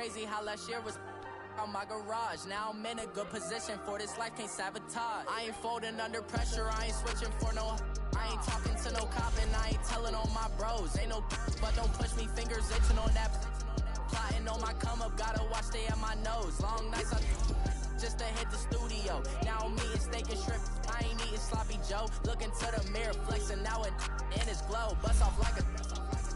crazy how last year was on my garage. Now I'm in a good position for this life, can't sabotage. I ain't folding under pressure, I ain't switching for no. I ain't talking to no cop and I ain't telling on my bros. Ain't no but don't push me, fingers itching on that. Plotting on my come up, gotta watch stay at my nose. Long nights just to hit the studio. Now I'm eating steak and shrimp, I ain't eating sloppy Joe. Looking to the mirror, flexing now in his glow. Bust off like a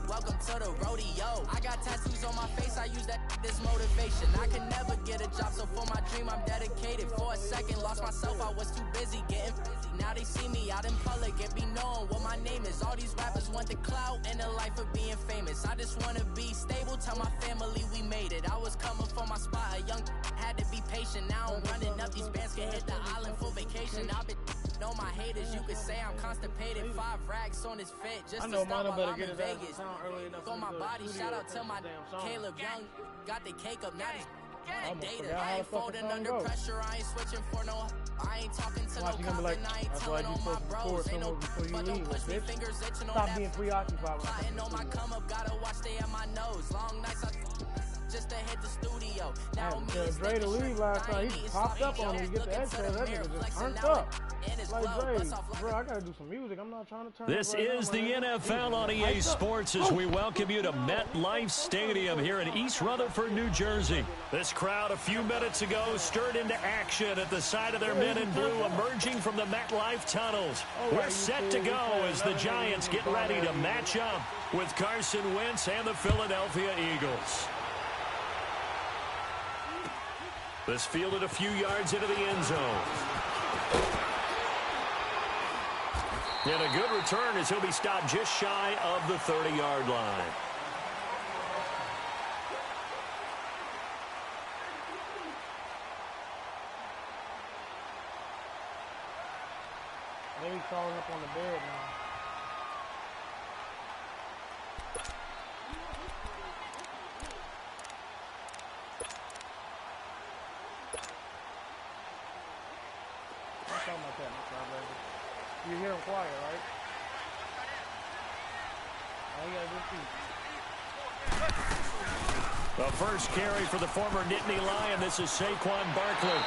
welcome to the rodeo. I got tattoos on my face, I use that as motivation. I can never get a job, so for my dream I'm dedicated. For a second, lost myself, I was too busy getting busy. Now they see me out in public and be knowing what my name is. All these rappers want the clout and the life of being famous. I just wanna be stable, tell my family we made it. I was coming for my spot, a young had to be patient. Now I'm running up, these bands can hit the island for vacation. I've been on my haters, you could say I'm constipated. 5 racks on his fit just to stop while I'm in Vegas. On my body, shout out to my Caleb Young. Got the cake up, now he's on a data. I ain't folding under pressure, I ain't switching for no. I ain't talking to no cop and I ain't telling on my bros. Ain't no but don't push me, fingers itching on that. Stop being preoccupied. Plotting on my come up, gotta watch stay at my nose. Long nights just to hit the studio. Now me Dre to leave last night. He popped up on me to get the extra. That nigga just turned up. Like Dre, bro, I gotta do some music. I'm not trying to turn. This is the NFL on EA Sports as we welcome you to MetLife Stadium here in East Rutherford, New Jersey. This crowd a few minutes ago stirred into action at the side of their men in blue emerging from the MetLife tunnels. We're set to go as the Giants get ready to match up with Carson Wentz and the Philadelphia Eagles. This fielded a few yards into the end zone. And a good return as he'll be stopped just shy of the 30-yard line. Maybe crawling up on the bed now. You hear him quiet, right? All you gotta do is The first carry for the former Nittany Lion. This is Saquon Barkley.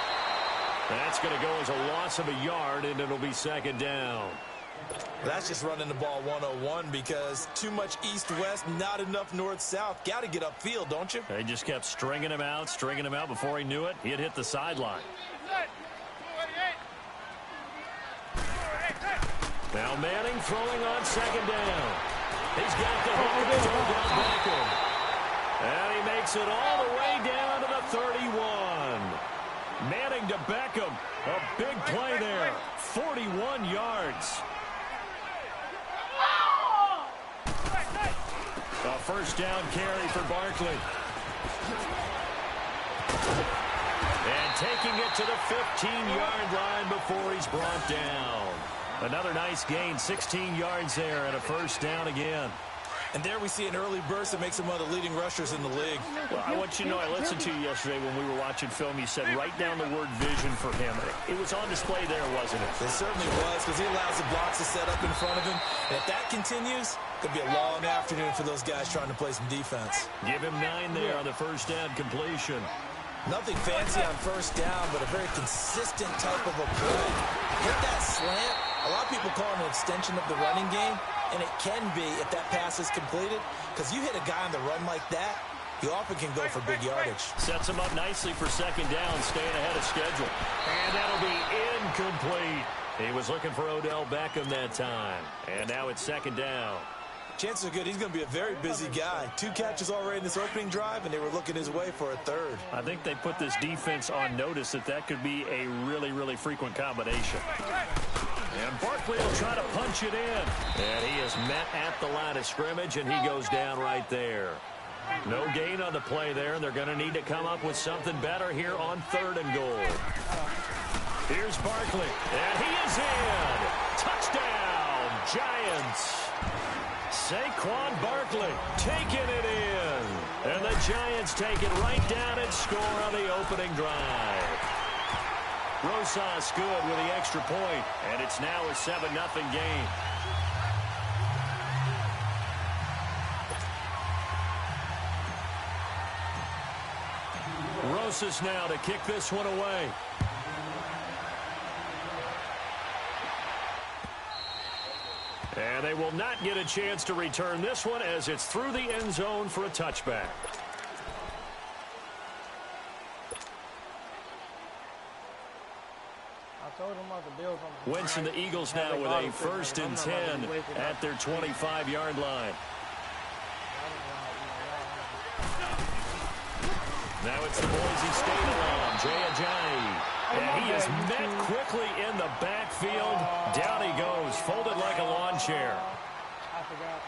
That's going to go as a loss of a yard, and it'll be second down. That's just running the ball 101 because too much east-west, not enough north-south. Got to get upfield, don't you? They just kept stringing him out before he knew it. He had hit the sideline. Now Manning throwing on second down. He's got the hook and throw down Beckham. And he makes it all the way down to the 31. Manning to Beckham. A big play there. 41 yards. A first down carry for Barkley. And taking it to the 15-yard line before he's brought down. Another nice gain, 16 yards there, and a first down again. And there we see an early burst that makes him one of the leading rushers in the league. Well, I want you to know, I listened to you yesterday when we were watching film. You said write down the word vision for him. It was on display there, wasn't it? It certainly was, because he allows the blocks to set up in front of him. And if that continues, it could be a long afternoon for those guys trying to play some defense. Give him 9 there on the first down completion. Nothing fancy on first down, but a very consistent type of a play. Hit that slant. A lot of people call it an extension of the running game, and it can be if that pass is completed, because you hit a guy on the run like that, you often can go for big yardage. Sets him up nicely for second down, staying ahead of schedule. And that'll be incomplete. He was looking for Odell Beckham that time. And now it's second down. Chances are good he's going to be a very busy guy. 2 catches already in this opening drive, and they were looking his way for a third. I think they put this defense on notice that could be a really, really frequent combination. And Barkley will try to punch it in. And he is met at the line of scrimmage, and he goes down right there. No gain on the play there, and they're going to need to come up with something better here on 3rd and goal. Here's Barkley, and he is in. Touchdown, Giants. Saquon Barkley taking it in. And the Giants take it right down and score on the opening drive. Rosas good with the extra point, and it's now a 7-0 game. Rosas now to kick this one away. And they will not get a chance to return this one as it's through the end zone for a touchback. Wentz and the Eagles now with a 1st and 10 at their 25-yard line. Now it's the Boise State alum, Jay Ajayi. And he is met quickly in the backfield. Down he goes, folded like a lawn chair.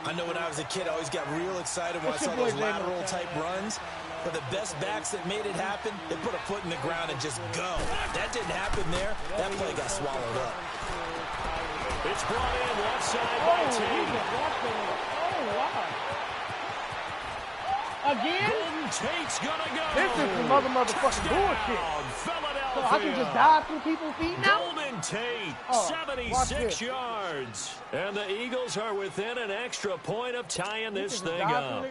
I know when I was a kid, I always got real excited when I saw those lateral-type runs. But the best backs that made it happen, they put a foot in the ground and just go. That didn't happen there. That play got swallowed up. It's brought in left side by T. Oh, wow. Again? Golden Tate's gonna go. This is some motherfucking bullshit. Philadelphia. So I can just dive through people's feet now? Golden Tate, 76 76 yards. And the Eagles are within an extra point of tying this thing up.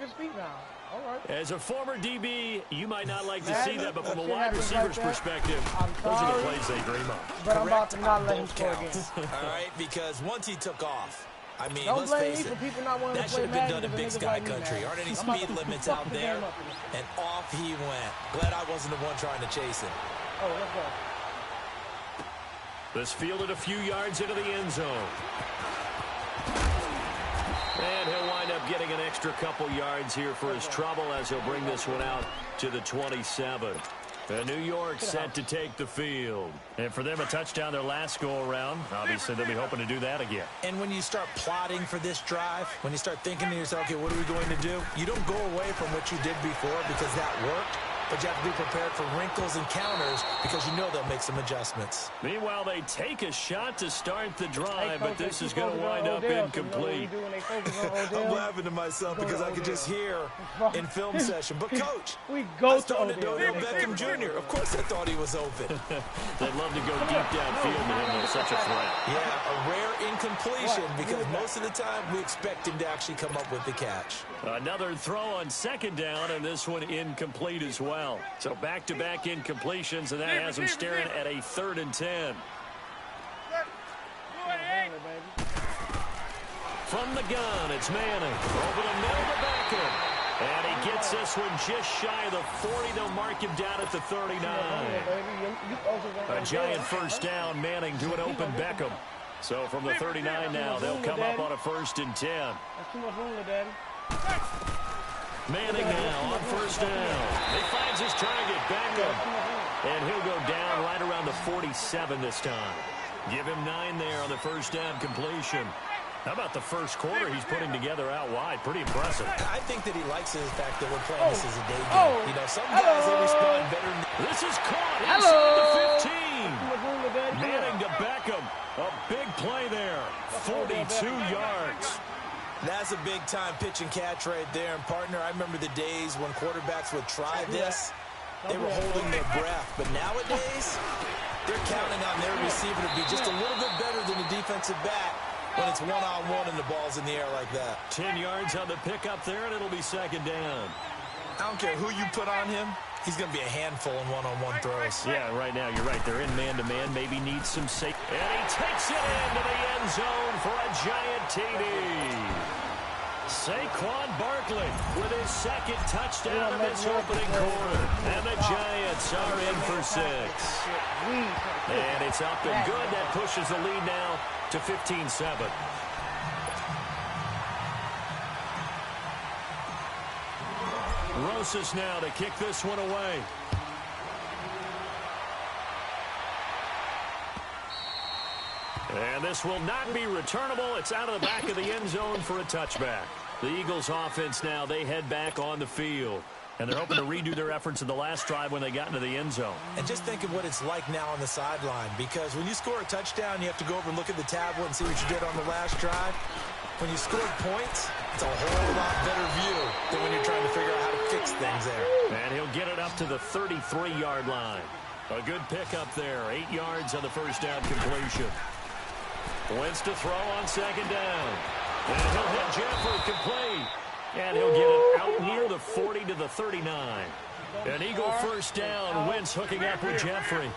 All right. As a former DB, you might not like to see that, but from a wide receiver's perspective, those are the plays they dream of. But I'm about to not let him score again. All right, because once he took off, I mean, Don't let's blame face me it, for people not wanting that to should play have been Madden done in Big because Sky niggas like me, Country. man. Aren't any I'm about speed to limits fuck out the there? game up. And off he went. Glad I wasn't the one trying to chase him. Oh, let's go. This fielded a few yards into the end zone. And he'll wind up getting an extra couple yards here for his trouble as he'll bring this one out to the 27. And New York set to take the field. And for them, a touchdown their last go-around. Obviously, they'll be hoping to do that again. And when you start plotting for this drive, when you start thinking to yourself, okay, what are we going to do? You don't go away from what you did before because that worked. But you have to be prepared for wrinkles and counters because you know they'll make some adjustments. Meanwhile, they take a shot to start the drive, but this is going to wind up incomplete. I'm laughing to myself because I could just hear in film session. But, Coach, we go I was throwing to to Odell Beckham Jr. Of course I thought he was open. They'd love to go deep downfield to him. They're such a threat. Yeah, a rare incompletion because most of the time we expect him to actually come up with the catch. Another throw on 2nd down, and this one incomplete as well. So back-to-back incompletions, and that has him staring at a 3rd and 10. From the gun, it's Manning. Over the middle to Beckham. And he gets this one just shy of the 40. They'll mark him down at the 39. A giant 1st down, Manning to an open Beckham. So from the 39 now, they'll come up on a 1st and 10. That's too much room, Daddy. Manning now on 1st down. He finds his target, Beckham. And he'll go down right around the 47 this time. Give him 9 there on the 1st down completion. How about the first quarter he's putting together out wide? Pretty impressive. I think that he likes the fact that we're playing this as a day game. You know, some guys, they respond better. This is caught inside the 15. Manning to Beckham. A big play there. 42 yards. That's a big-time pitch and catch right there. And, partner, I remember the days when quarterbacks would try this. They were holding their breath. But nowadays, they're counting on their receiver to be just a little bit better than the defensive back when it's one-on-one and the ball's in the air like that. 10 yards on the pickup there, and it'll be 2nd down. I don't care who you put on him. He's going to be a handful in one-on-one throws. Yeah, right now, you're right. They're in man-to-man. Maybe needs some safety. And he takes it into the end zone for a giant TD. Saquon Barkley with his 2nd touchdown of this opening quarter. And the Giants are in for 6. And it's up and good. That pushes the lead now to 15-7. Rosas now to kick this one away. And this will not be returnable. It's out of the back of the end zone for a touchback. The Eagles offense now, they head back on the field. And they're hoping to redo their efforts in the last drive when they got into the end zone. And just think of what it's like now on the sideline. Because when you score a touchdown, you have to go over and look at the tablet and see what you did on the last drive. When you score points, it's a whole lot better view than when you're trying to figure out how to fix things there. And he'll get it up to the 33-yard line. A good pickup there. 8 yards on the 1st down completion. Wentz to throw on 2nd down. And he'll hit Jeffrey complete. And he'll get it out near the 40 to the 39. An Eagle first down. Wentz hooking up with Jeffrey.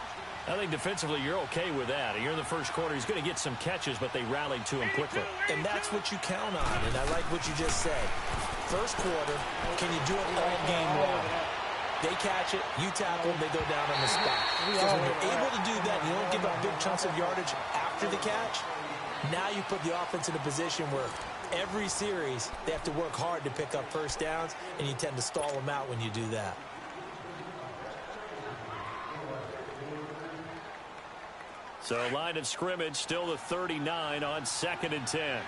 I think defensively you're okay with that. You're in the first quarter. He's going to get some catches, but they rallied to him quickly. And that's what you count on, and I like what you just said. First quarter, can you do it all game long? They catch it, you tackle, they go down on the spot. Because when you're able to do that, you don't give up big chunks of yardage after the catch, now you put the offense in a position where every series they have to work hard to pick up first downs, and you tend to stall them out when you do that. So line of scrimmage still the 39 on 2nd and 10.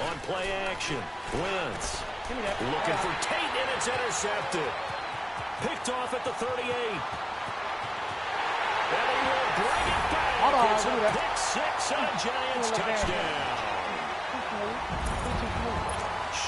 On play action, Wentz looking for Tate, and it's intercepted. Picked off at the 38. And he will bring it back. It's a pick six on Giants touchdown.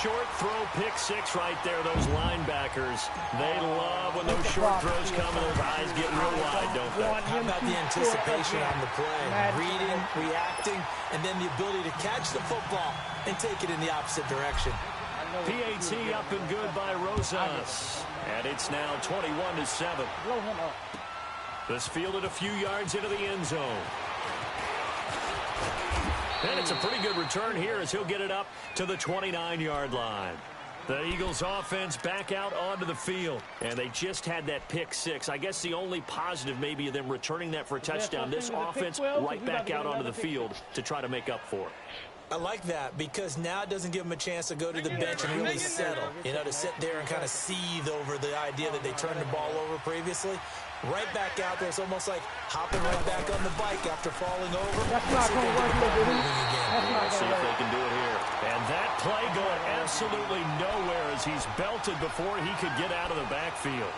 Short throw, pick six right there. Those linebackers, they love when those short throws come and those eyes get real wide, don't they? How about the anticipation on the play? Reading, reacting, and then the ability to catch the football and take it in the opposite direction. PAT up and good by Rosas. And it's now 21-7. This fielded a few yards into the end zone. And it's a pretty good return here as he'll get it up to the 29-yard line. The Eagles offense back out onto the field. And they just had that pick six. I guess the only positive maybe of them returning that for a touchdown. This offense right back out onto the field to try to make up for it. I like that because now it doesn't give them a chance to go to the bench and really settle. You know, to sit there and kind of seethe over the idea that they turned the ball over previously. Right back out there. It's almost like hopping right back on the bike after falling over. That's not going to work again. Let's see if they can do it here. And that play going absolutely nowhere as he's belted before he could get out of the backfield.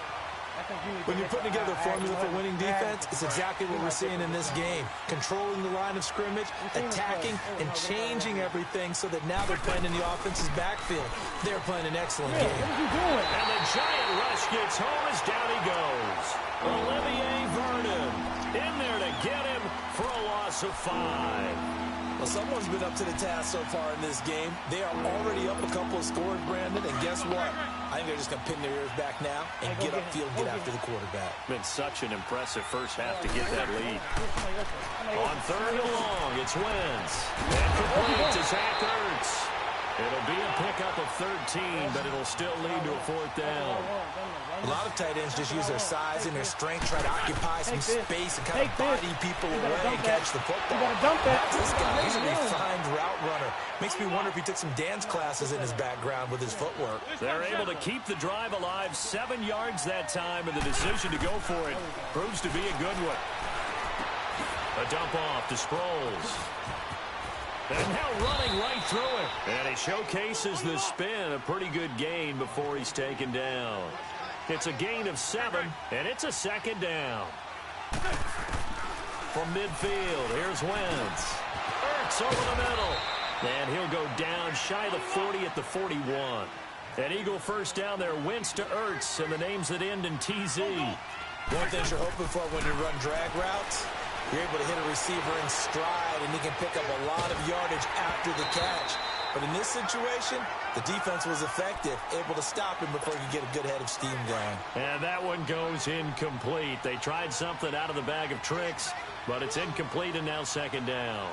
When you're putting together a formula for winning defense, it's exactly what we're seeing in this game. Controlling the line of scrimmage, attacking, and changing everything so that now they're playing in the offense's backfield. They're playing an excellent game. And the giant rush gets home as down he goes. Olivier Vernon in there to get him for a loss of 5. Well, someone's been up to the task so far in this game. They are already up a couple of scores, Brandon, and guess what? I think they're just going to pin their ears back now and get upfield and get after the quarterback. Been such an impressive first half to get that lead. On 3rd and long, it's Wentz. And complete to Zach Ertz. It'll be a pickup of 13, but it'll still lead to a 4th down. A lot of tight ends just use their size and their strength, try to occupy some space and kind of body people away and catch the football. This guy, he's a refined route runner. Makes me wonder if he took some dance classes in his background with his footwork. They're able to keep the drive alive, 7 yards that time, and the decision to go for it proves to be a good one. A dump off to Sproles. And now running right through it. And he showcases the spin, a pretty good gain before he's taken down. It's a gain of 7, and it's a 2nd down. From midfield, here's Wentz. Ertz over the middle. And he'll go down shy of the 40 at the 41. An Eagle first down there, Wentz to Ertz, and the names that end in TZ. One thing you're hoping for when you run drag routes, you're able to hit a receiver in stride, and he can pick up a lot of yardage after the catch. But in this situation, the defense was effective, able to stop him before he could get a good head of steam going. And that one goes incomplete. They tried something out of the bag of tricks, but it's incomplete, and now 2nd down.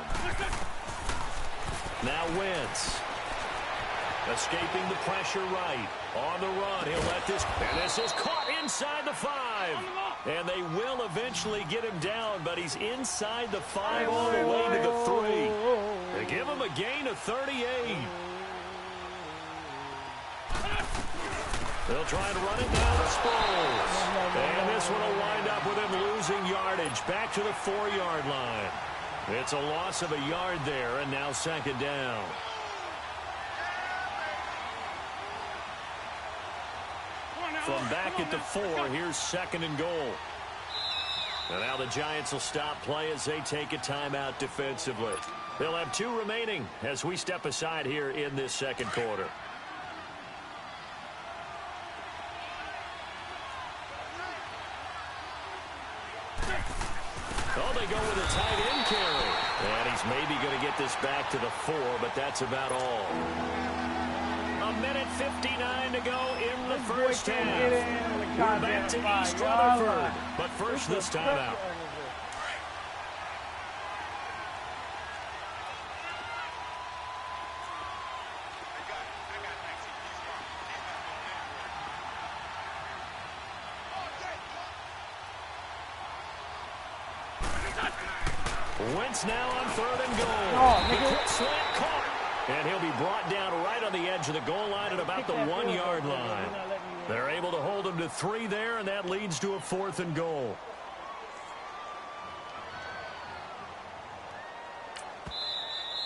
Now Wentz. Escaping the pressure right. On the run, he'll let this... And this is caught inside the 5. And they will eventually get him down, but he's inside the 5 all the way to the 3. They give him a gain of 38. They'll try and run it down to Sproles. And this one will wind up with him losing yardage back to the 4-yard line. It's a loss of a yard there, and now 2nd down. From back at the 4, here's 2nd and goal. And now the Giants will stop play as they take a timeout defensively. They'll have 2 remaining as we step aside here in this 2nd quarter. Oh, they go with a tight end carry. And he's maybe going to get this back to the 4, but that's about all. 1:59 to go in the first half. We're back to East Rutherford, but first this timeout. Wentz now on 3rd and goal. The quick slant caught. And he'll be brought down right on the edge of the goal line at about the 1-yard line. They're able to hold him to 3 there, and that leads to a 4th and goal.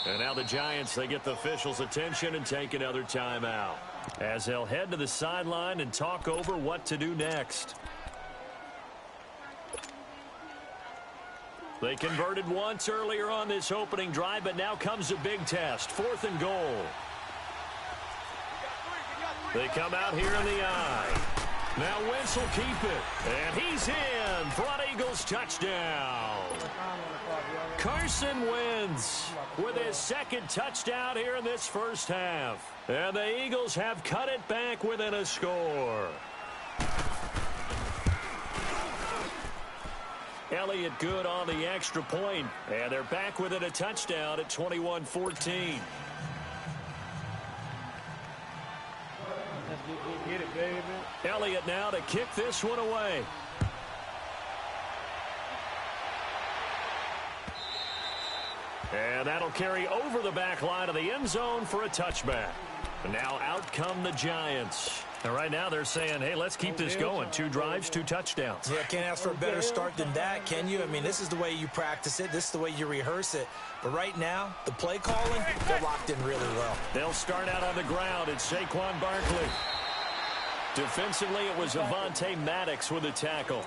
And now the Giants, they get the officials' attention and take another timeout, as they'll head to the sideline and talk over what to do next. They converted once earlier on this opening drive, but now comes a big test. 4th and goal. They come out here in the eye. Now Wentz will keep it. And he's in. Front Eagles touchdown. Carson Wentz with his 2nd touchdown here in this first half. And the Eagles have cut it back within a score. Elliott good on the extra point, and they're back within a touchdown at 21-14. Get it, baby. Elliott now to kick this one away. And that'll carry over the back line of the end zone for a touchback. And now out come the Giants. And right now they're saying, hey, let's keep this going. 2 drives, 2 touchdowns. Yeah, can't ask for a better start than that, can you? I mean, this is the way you practice it. This is the way you rehearse it. But right now, the play calling, they're locked in really well. They'll start out on the ground. It's Saquon Barkley. Defensively, it was Avonte Maddox with a tackle.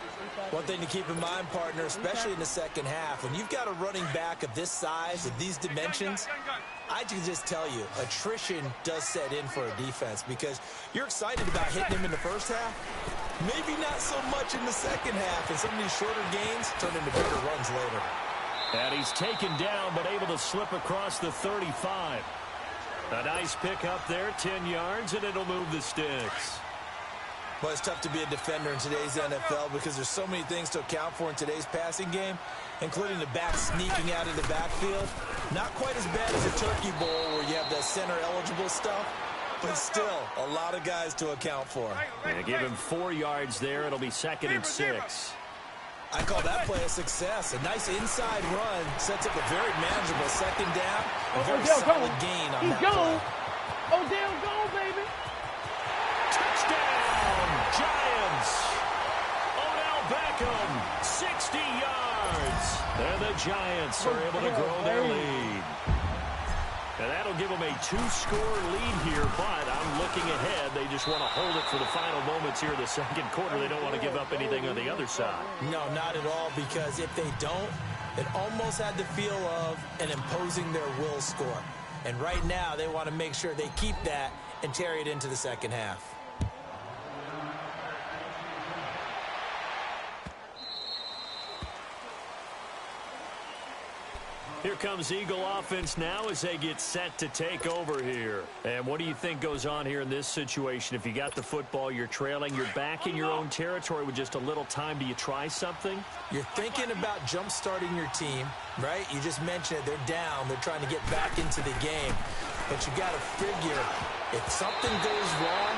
One thing to keep in mind, partner, especially in the second half, when you've got a running back of this size, of these dimensions, I can just tell you, attrition does set in for a defense because you're excited about hitting him in the first half. Maybe not so much in the second half, and some of these shorter gains turn into bigger runs later. And he's taken down, but able to slip across the 35. A nice pick up there, 10 yards, and it'll move the sticks. Well, it's tough to be a defender in today's NFL because there's so many things to account for in today's passing game, including the back sneaking out of the backfield. Not quite as bad as a turkey bowl where you have the center-eligible stuff, but still a lot of guys to account for. And give him 4 yards there. It'll be 2nd and 6. I call that play a success. A nice inside run sets up a very manageable 2nd down. A very solid gain on that play. Odell, go, baby. Touchdown, Giants. Odell Beckham, 60 yards. And the Giants are able to grow their lead. And that'll give them a 2-score lead here, but I'm looking ahead. They just want to hold it for the final moments here in the second quarter. They don't want to give up anything on the other side. No, not at all, because if they don't, it almost had the feel of an imposing their will score. And right now, they want to make sure they keep that and carry it into the second half. Here comes Eagle offense now as they get set to take over here. And what do you think goes on here in this situation? If you got the football, you're trailing, you're back in your own territory with just a little time. Do you try something? You're thinking about jump-starting your team, right? You just mentioned it. They're down. They're trying to get back into the game. But you got to figure, if something goes wrong,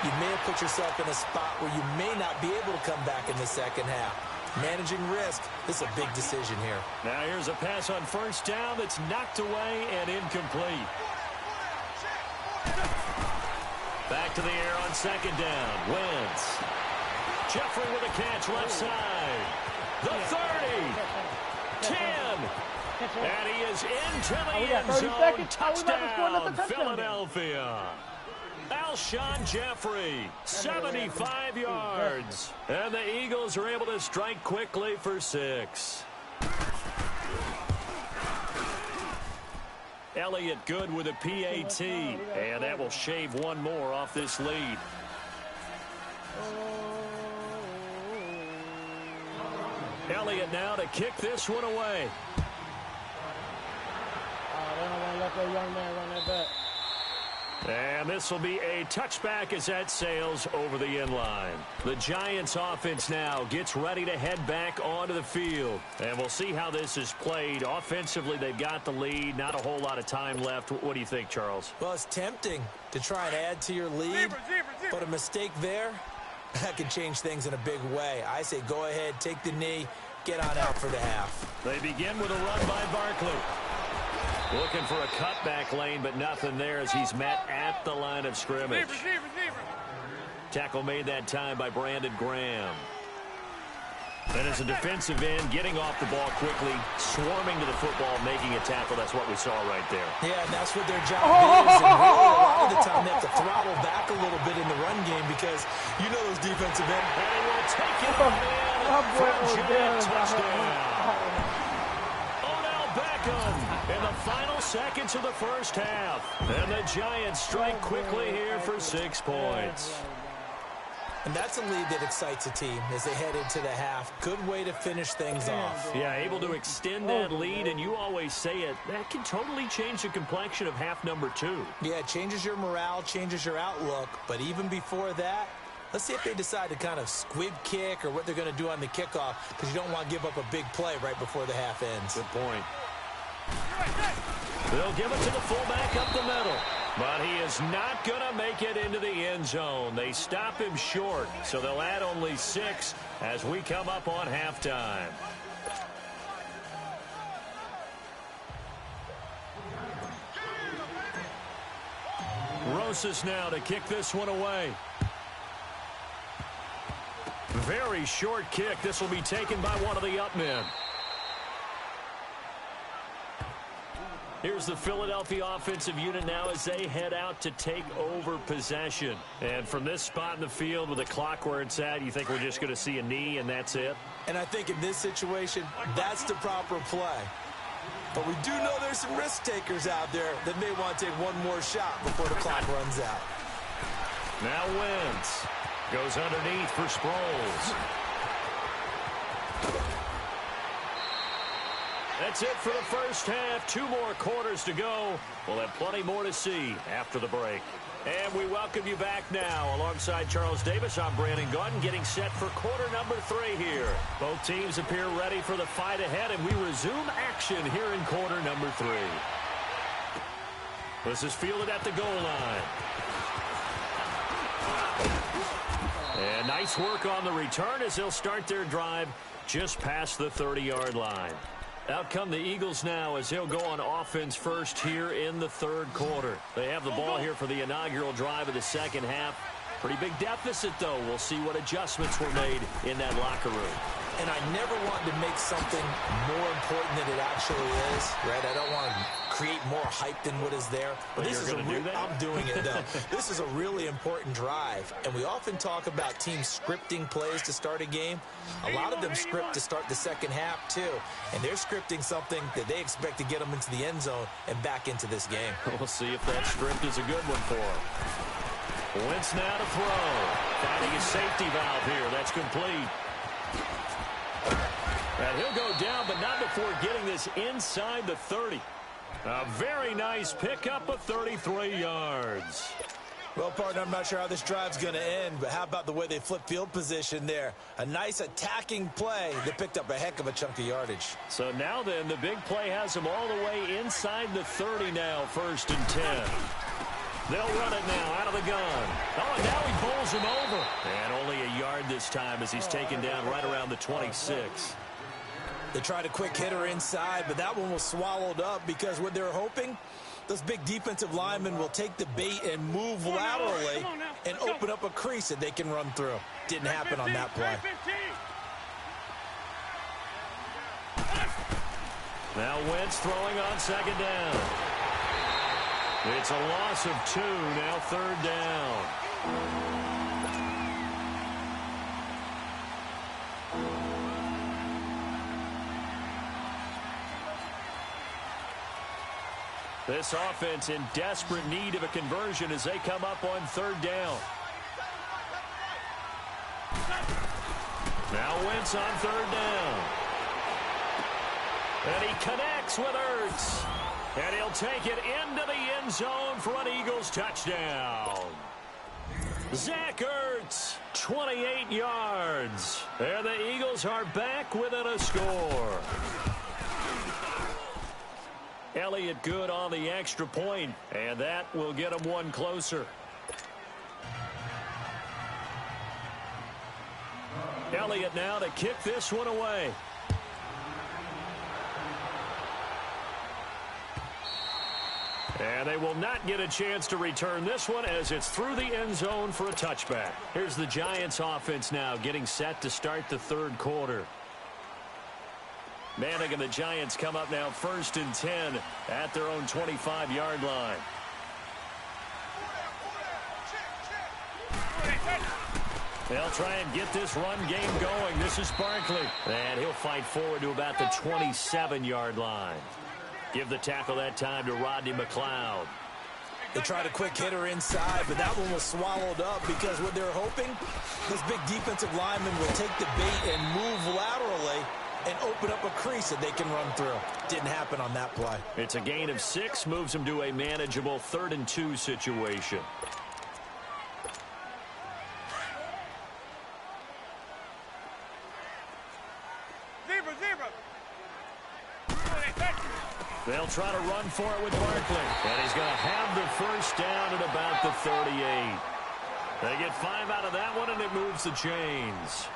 you may have put yourself in a spot where you may not be able to come back in the second half. Managing risk, this is a big decision here. Now here's a pass on first down that's knocked away and incomplete. Back to the air on 2nd down. Wentz. Jeffrey with a catch left side. The 30. 10. And he is into the end zone. Touchdown, Philadelphia. Alshon Jeffrey, 75 yards. And the Eagles are able to strike quickly for 6. Elliott good with a PAT. And that will shave one more off this lead. Elliott now to kick this one away. that young man run that back. And this will be a touchback as that sails over the inline. The Giants offense now gets ready to head back onto the field. And we'll see how this is played. Offensively, they've got the lead. Not a whole lot of time left. What do you think, Charles? Well, it's tempting to try and add to your lead, but a mistake there, that could change things in a big way. I say go ahead, take the knee, get on out for the half. They begin with a run by Barkley. Looking for a cutback lane, but nothing there as he's met at the line of scrimmage. Tackle made that time by Brandon Graham. Then as a defensive end, getting off the ball quickly, swarming to the football, making a tackle. That's what we saw right there. Yeah, and that's what their job is. And really, a lot of the time, they have to throttle back a little bit in the run game because you know those defensive ends. And he will take it on, man. Touchdown. In the final seconds of the first half. And the Giants strike quickly here for 6 points. And that's a lead that excites a team as they head into the half. Good way to finish things off. Yeah, able to extend that lead, and you always say it, that can totally change the complexion of half number 2. Yeah, it changes your morale, changes your outlook. But even before that, let's see if they decide to kind of squib kick or what they're going to do on the kickoff, because you don't want to give up a big play right before the half ends. Good point. They'll give it to the fullback up the middle. But he is not going to make it into the end zone. They stop him short, so they'll add only 6 as we come up on halftime. Rosas now to kick this one away. Very short kick. This will be taken by one of the up men. Here's the Philadelphia offensive unit now as they head out to take over possession. And from this spot in the field with the clock where it's at, you think we're just going to see a knee and that's it? And I think in this situation, that's the proper play. But we do know there's some risk takers out there that may want to take one more shot before the clock runs out. Now Wentz goes underneath for Sproles. That's it for the first half. 2 more quarters to go. We'll have plenty more to see after the break. And we welcome you back now. Alongside Charles Davis, I'm Brandon Gaudin, getting set for quarter number 3 here. Both teams appear ready for the fight ahead, and we resume action here in quarter number 3. This is fielded at the goal line. And nice work on the return as they'll start their drive just past the 30-yard line. Out come the Eagles now as they'll go on offense first here in the 3rd quarter. They have the ball here for the inaugural drive of the second half. Pretty big deficit, though. We'll see what adjustments were made in that locker room. And I never want to make something more important than it actually is, right? I don't want to create more hype than what is there. But this is I'm doing it, though. This is a really important drive. And we often talk about teams scripting plays to start a game. A lot of them script to start the second half, too. And they're scripting something that they expect to get them into the end zone and back into this game. We'll see if that script is a good one for them. Wentz now to throw. Finding a safety valve here. That's complete. And he'll go down, but not before getting this inside the 30. A very nice pickup of 33 yards. Well, partner, I'm not sure how this drive's going to end, but how about the way they flip field position there? A nice attacking play that picked up a heck of a chunk of yardage. So now then, the big play has them all the way inside the 30 now, 1st and 10. They'll run it now out of the gun. Oh, and now he bowls him over. And only a yard this time as he's taken down right around the 26. They tried a quick hitter inside, but that one was swallowed up because what they're hoping, those big defensive linemen will take the bait and move laterally and open up a crease that they can run through. Didn't happen on that play. Now Wentz throwing on 2nd down. It's a loss of 2, now 3rd down. This offense in desperate need of a conversion as they come up on 3rd down. Now Wentz on 3rd down. And he connects with Ertz. And he'll take it into the end zone for an Eagles touchdown. Zach Ertz, 28 yards. And the Eagles are back within a score. Elliott good on the extra point, and that will get him one closer. Elliott now to kick this one away. And they will not get a chance to return this one as it's through the end zone for a touchback. Here's the Giants offense now getting set to start the third quarter. Manning and the Giants come up now 1st and 10 at their own 25-yard line. They'll try and get this run game going. This is Barkley. And he'll fight forward to about the 27-yard line. Give the tackle that time to Rodney McLeod. They tried a quick hitter inside, but that one was swallowed up because what they're hoping, this big defensive lineman will take the bait and move laterally and open up a crease that they can run through. Didn't happen on that play. It's a gain of 6, moves them to a manageable 3rd and 2 situation. They'll try to run for it with Barkley. And he's going to have the first down at about the 38. They get 5 out of that one, and it moves the chains.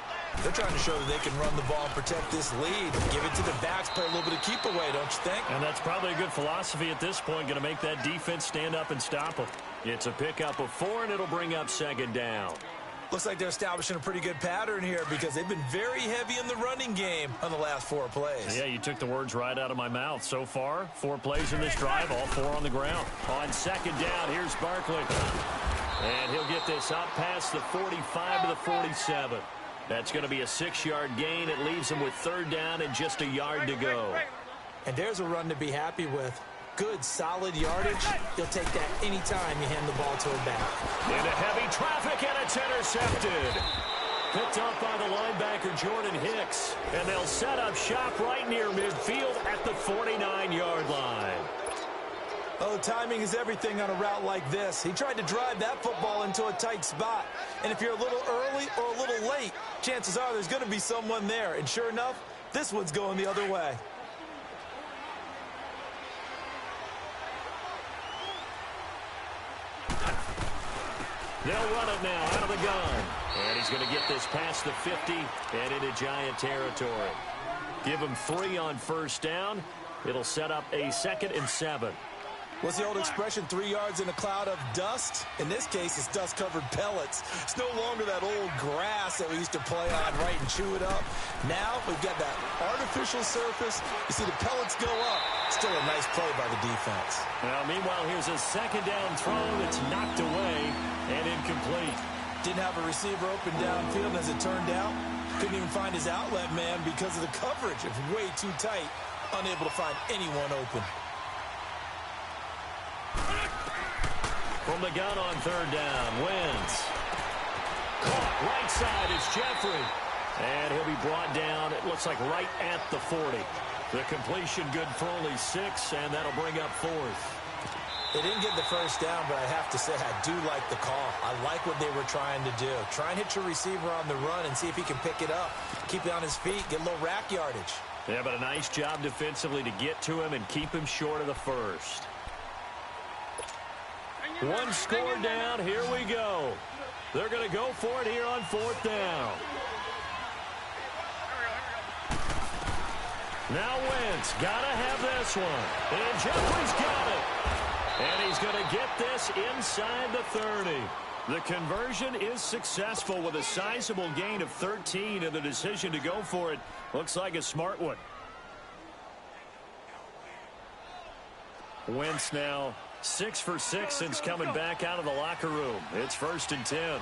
They're trying to show that they can run the ball and protect this lead. Give it to the backs, play a little bit of keep away, don't you think? And that's probably a good philosophy at this point, going to make that defense stand up and stop them. It's a pickup of 4, and it'll bring up 2nd down. Looks like they're establishing a pretty good pattern here because they've been very heavy in the running game on the last 4 plays. Yeah, you took the words right out of my mouth. So far, 4 plays in this drive, all 4 on the ground. On 2nd down, here's Barkley. And he'll get this up past the 45 to the 47. That's going to be a 6-yard gain. It leaves him with 3rd down and just a yard to go. And there's a run to be happy with. Good, solid yardage. He'll take that anytime you hand the ball to him back. Into heavy traffic, and it's intercepted. Picked up by the linebacker, Jordan Hicks. And they'll set up shop right near midfield at the 49-yard line. Oh, timing is everything on a route like this. He tried to drive that football into a tight spot. And if you're a little early or a little late, chances are there's going to be someone there. And sure enough, this one's going the other way. They'll run it now out of the gun. And he's going to get this past the 50 and into Giant territory. Give him 3 on 1st down. It'll set up a 2nd and 7. What's the old expression, 3 yards in a cloud of dust? In this case, it's dust-covered pellets. It's no longer that old grass that we used to play on, right, and chew it up. Now we've got that artificial surface. You see the pellets go up. Still a nice play by the defense. Now, meanwhile, here's a 2nd down throw that's knocked away and incomplete. Didn't have a receiver open downfield, as it turned out. Couldn't even find his outlet man because of the coverage. It's way too tight. Unable to find anyone open. From the gun on 3rd down, Wentz. Caught right side is Jeffrey. And he'll be brought down, it looks like right at the 40. The completion good for only 6, and that'll bring up 4th. They didn't get the first down, but I have to say I do like the call. I like what they were trying to do. Try and hit your receiver on the run and see if he can pick it up. Keep it on his feet, get a little rack yardage. Yeah, but a nice job defensively to get to him and keep him short of the 1st. 1 score down, here we go. They're going to go for it here on 4th down. Now Wentz, got to have this one. And Jeffrey's got it. And he's going to get this inside the 30. The conversion is successful with a sizable gain of 13, and the decision to go for it looks like a smart one. Wentz now 6 for 6 since coming back out of the locker room. It's 1st and 10.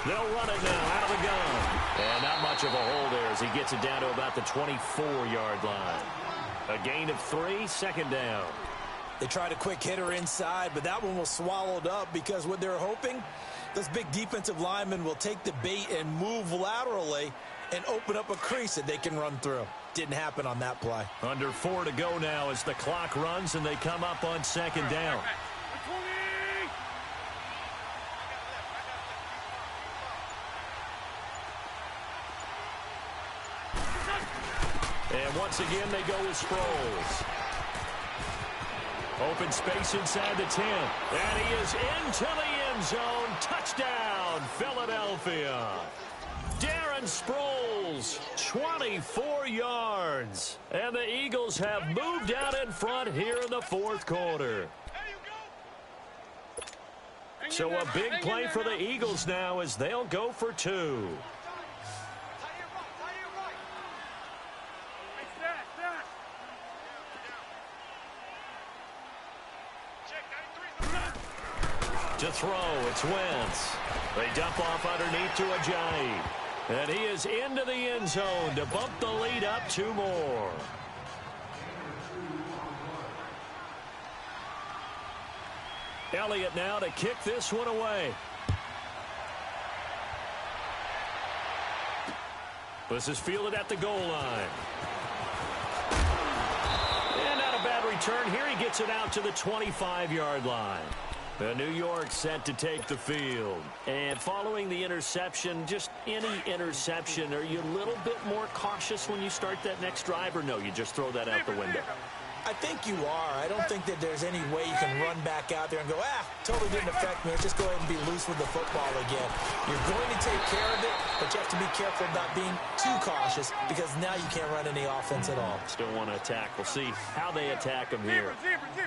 They'll run it now out of the gun. And not much of a hole there as he gets it down to about the 24-yard line. A gain of 3, 2nd down. They tried a quick hitter inside, but that one was swallowed up because what they're hoping, those big defensive linemen will take the bait and move laterally and open up a crease that they can run through. Didn't happen on that play. Under 4 to go now as the clock runs and they come up on second down. And once again, they go with Sproles. Open space inside the 10. And he is into the end zone. Touchdown, Philadelphia. Darren Sproles, 24 yards. And the Eagles have moved out in front here in the fourth quarter. So a big play for the Eagles now as they'll go for 2. To throw, it's Wentz. They dump off underneath to Ajayi. And he is into the end zone to bump the lead up 2 more. Elliott now to kick this one away. This is fielded at the goal line. And not a bad return. Here he gets it out to the 25-yard line. New York set to take the field. And following the interception, just any interception, are you a little bit more cautious when you start that next drive, or no, you just throw that out the window? I think you are. I don't think that there's any way you can run back out there and go, totally didn't affect me. Let's just go ahead and be loose with the football again. You're going to take care of it, but you have to be careful about being too cautious because now you can't run any offense at all. Still want to attack. We'll see how they attack him here.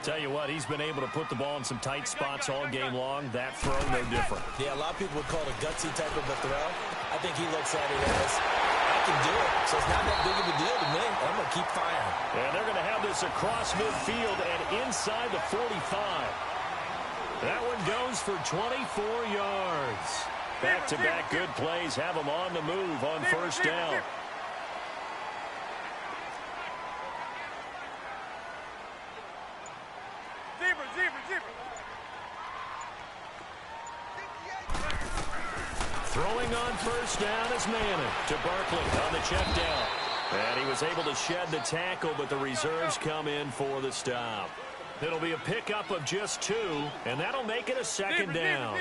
Tell you what, he's been able to put the ball in some tight spots all game long. That throw, no different. Yeah, a lot of people would call it a gutsy type of a throw. I think he looks at it as, I can do it, so it's not that big of a deal to me. I'm going to keep firing. And they're going to have this across midfield and inside the 45. That one goes for 24 yards. Back-to-back good plays have them on the move on first down. Throwing on first down is Manning to Barkley on the check down. And he was able to shed the tackle, but the reserves come in for the stop. It'll be a pickup of just 2, and that'll make it a second down.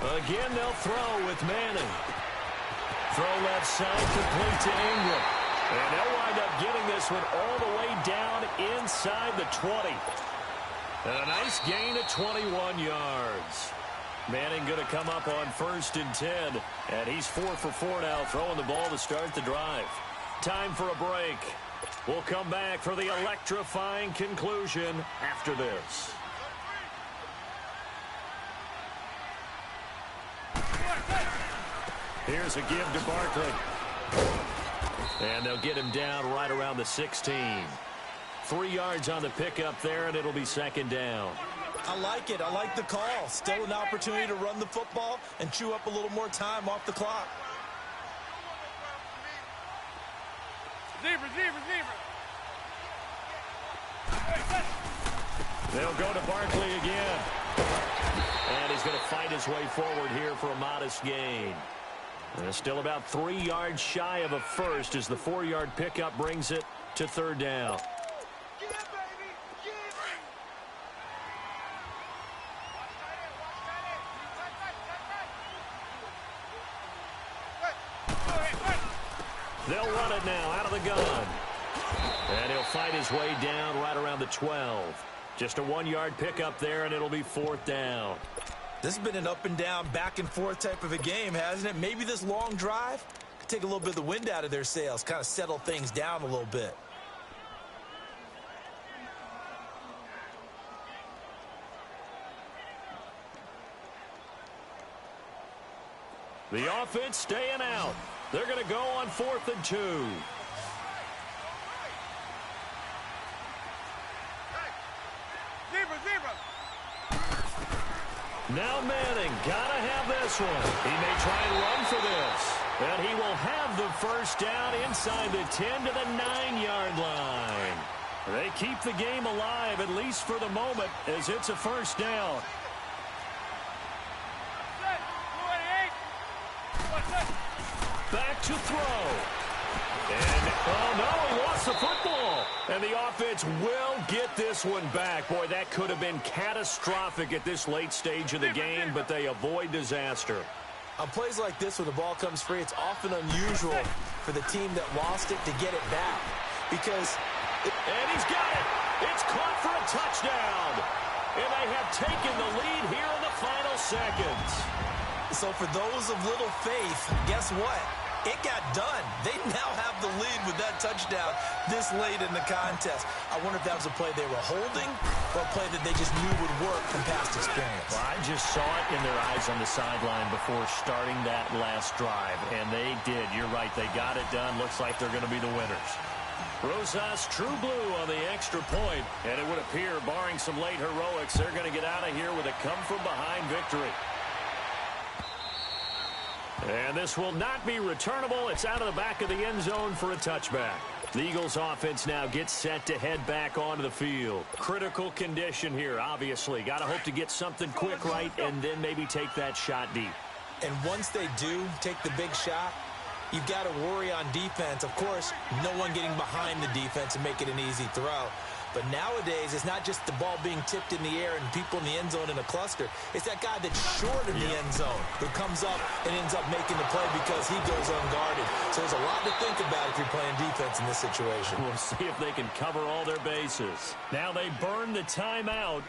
Again, they'll throw with Manning. Throw left side, complete to Ingram. And they'll wind up getting this one all the way down inside the 20. And a nice gain of 21 yards. Manning going to come up on first and 10. And he's 4 for 4 now, throwing the ball to start the drive. Time for a break. We'll come back for the electrifying conclusion after this. Here's a give to Barkley. And they'll get him down right around the 16. 3 yards on the pickup there, and it'll be second down. I like it. I like the call. Still an opportunity to run the football and chew up a little more time off the clock. They'll go to Barkley again. And he's going to fight his way forward here for a modest gain. And still about 3 yards shy of a first as the 4-yard pickup brings it to third down. They'll run it now out of the gun. And he'll fight his way down right around the 12. Just a 1-yard pickup there, and it'll be fourth down. This has been an up and down, back and forth type of a game, hasn't it? Maybe this long drive could take a little bit of the wind out of their sails, kind of settle things down a little bit. The offense staying out. They're going to go on 4th and 2. Now Manning, gotta have this one. He may try and run for this. And he will have the first down inside the 10 to the 9-yard line. They keep the game alive, at least for the moment, as it's a first down. Back to throw. And, oh, no, he lost the football. And the offense will get this one back. Boy, that could have been catastrophic at this late stage of the game, but they avoid disaster. On plays like this where the ball comes free, it's often unusual for the team that lost it to get it back. Because... And he's got it. It's caught for a touchdown. And they have taken the lead here in the final seconds. So for those of little faith, guess what? It got done. They now have the lead with that touchdown this late in the contest. I wonder if that was a play they were holding or a play that they just knew would work from past experience. Well, I just saw it in their eyes on the sideline before starting that last drive, and they did. You're right. They got it done. Looks like they're going to be the winners. Rosas true blue on the extra point, and it would appear, barring some late heroics, they're going to get out of here with a come-from-behind victory. And this will not be returnable. It's out of the back of the end zone for a touchback. The Eagles offense now gets set to head back onto the field. Critical condition here, obviously. Got to hope to get something quick right and then maybe take that shot deep. And once they do take the big shot, you've got to worry on defense. Of course, no one getting behind the defense and make it an easy throw. But nowadays, it's not just the ball being tipped in the air and people in the end zone in a cluster. It's that guy that's short in the end zone who comes up and ends up making the play because he goes unguarded. So there's a lot to think about if you're playing defense in this situation. We'll see if they can cover all their bases. Now they burn the timeout.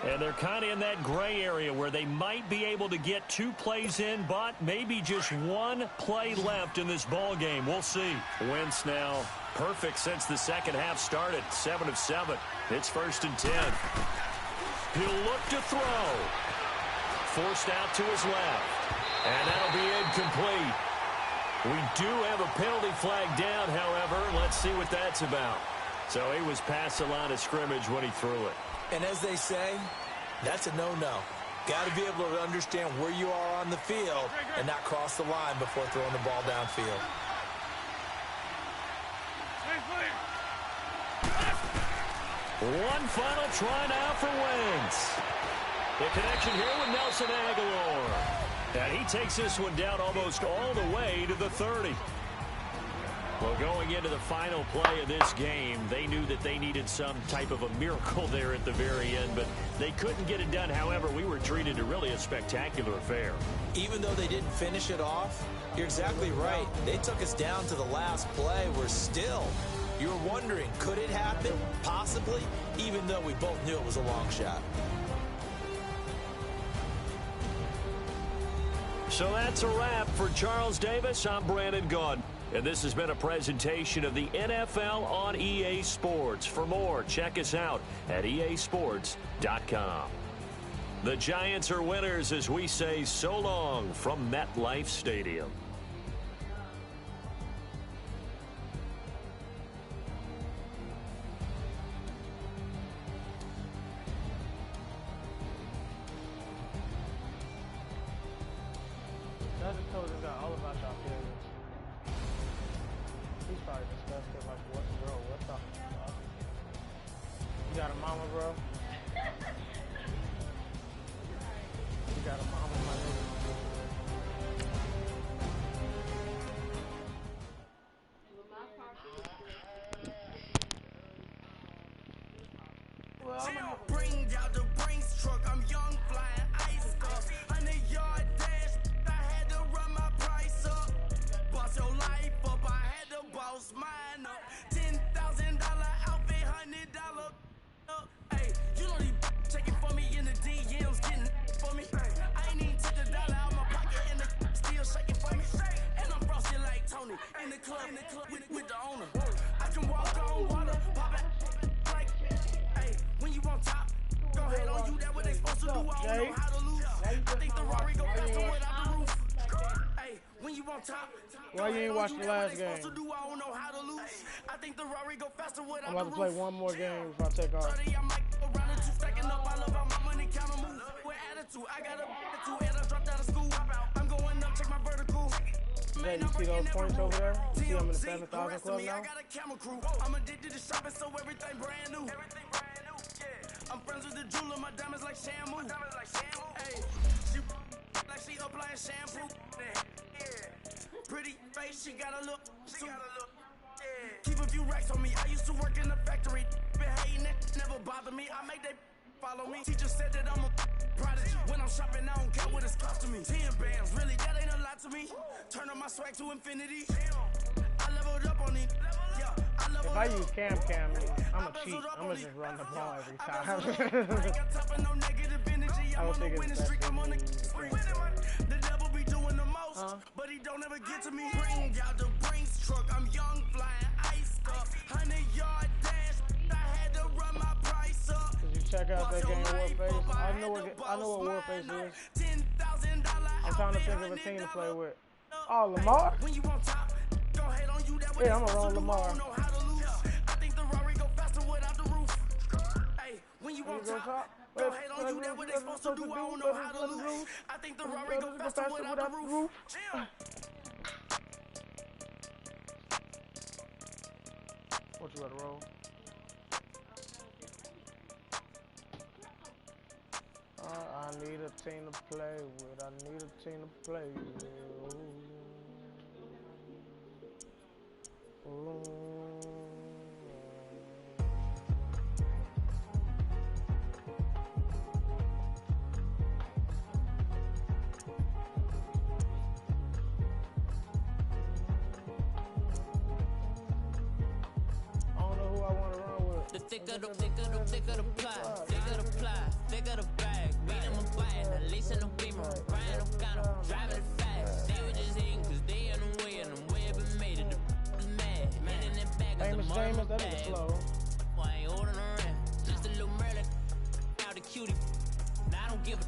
And they're kind of in that gray area where they might be able to get 2 plays in, but maybe just 1 play left in this ball game. We'll see. Wentz now perfect since the second half started. 7 of 7. It's 1st and 10. He'll look to throw. Forced out to his left. And that'll be incomplete. We do have a penalty flag down, however. Let's see what that's about. So he was past the line of scrimmage when he threw it. And as they say, that's a no-no. Got to be able to understand where you are on the field and not cross the line before throwing the ball downfield. One final try now for Wentz. The connection here with Nelson Aguilar. And he takes this one down almost all the way to the 30. Well, going into the final play of this game, they knew that they needed some type of a miracle there at the very end, but they couldn't get it done. However, we were treated to really a spectacular affair. Even though they didn't finish it off, you're exactly right. They took us down to the last play. We're still, you're wondering, could it happen? Possibly, even though we both knew it was a long shot. So that's a wrap for Charles Davis. I'm Brandon Gaudin. And this has been a presentation of the NFL on EA Sports. For more, check us out at easports.com. The Giants are winners as we say so long from MetLife Stadium. I just told this guy all about y'all failures. He's probably disgusted, like, what, bro, what the fuck? You got a mama, bro? You got a mama, my nigga. Well, Bring out the Brinks truck, I'm young, flying ice stuff. 100-yard dash, I had to run my price up. Boss your life up, I had to boss mine up. $10,000 outfit, $100 up. Hey, you know these checking for me in the DMs, getting for me. I ain't even took the dollar out my pocket, and the still shaking for me. And I'm frosted like Tony in the club with the owner. I can walk on water, pop it like, hey, when you on top, go ahead on you, that what they supposed to do. I don't know how to lose. I think the Rari go faster without the roof. Hey, when you on top, why you ain't watched the last game? I don't know how to lose. I think the Rari go faster without I'm about to play one more game before I take off. I might go around the two, stacking up. I love how my money counter move with attitude. I got a attitude and I dropped out of school. I'm going up, check my vertical. Jay, you see those points over there? You see I'm in the 7,000 club now? I'm addicted to shopping, so everything brand new. I'm friends with the jeweler, my diamonds like shampoo. Hey, she like she applying shampoo. Pretty face, she got a look. Keep a few racks on me. I used to work in the factory. Been hating it, never bother me. I make they follow me. Teacher said that I'm a prodigy. When I'm shopping, I don't care what it's costing me. 10 bands, really, that ain't a lot to me. Turn up my swag to infinity. I leveled up on it. Yeah, I leveled If up. I use cam, I'ma cheat. I'ma just run the ball every time. I don't think it's best to the devil be doing the most, but he don't ever get to me. Bring out the Brinks truck. I'm young, flying ice up. 100-yard dash. I had to run my price up. Did you check out that game Warface? I know what Warface is. I'm trying to think of a team to play with. Oh, Lamar? Yeah, I'm gonna roll Lamar. I think the Rari go faster without the roof. Hey, when you on top, go hate on you, that what they supposed to do, I don't know how to lose. I think the Rari go faster without the roof. What you gotta roll? I need a team to play with. I need a team to play with. Ooh. The thicker the pie, thicker the bag. Beat them a bite, at least in the beamer. Brian O'Connor, driving it fast. They were just eating cause they in the way, and the way it been made it. The mad, man in that bag is the mother that bag. is slow. Why ain't holding around? Just a little Merlin, out the cutie. Now I don't give a.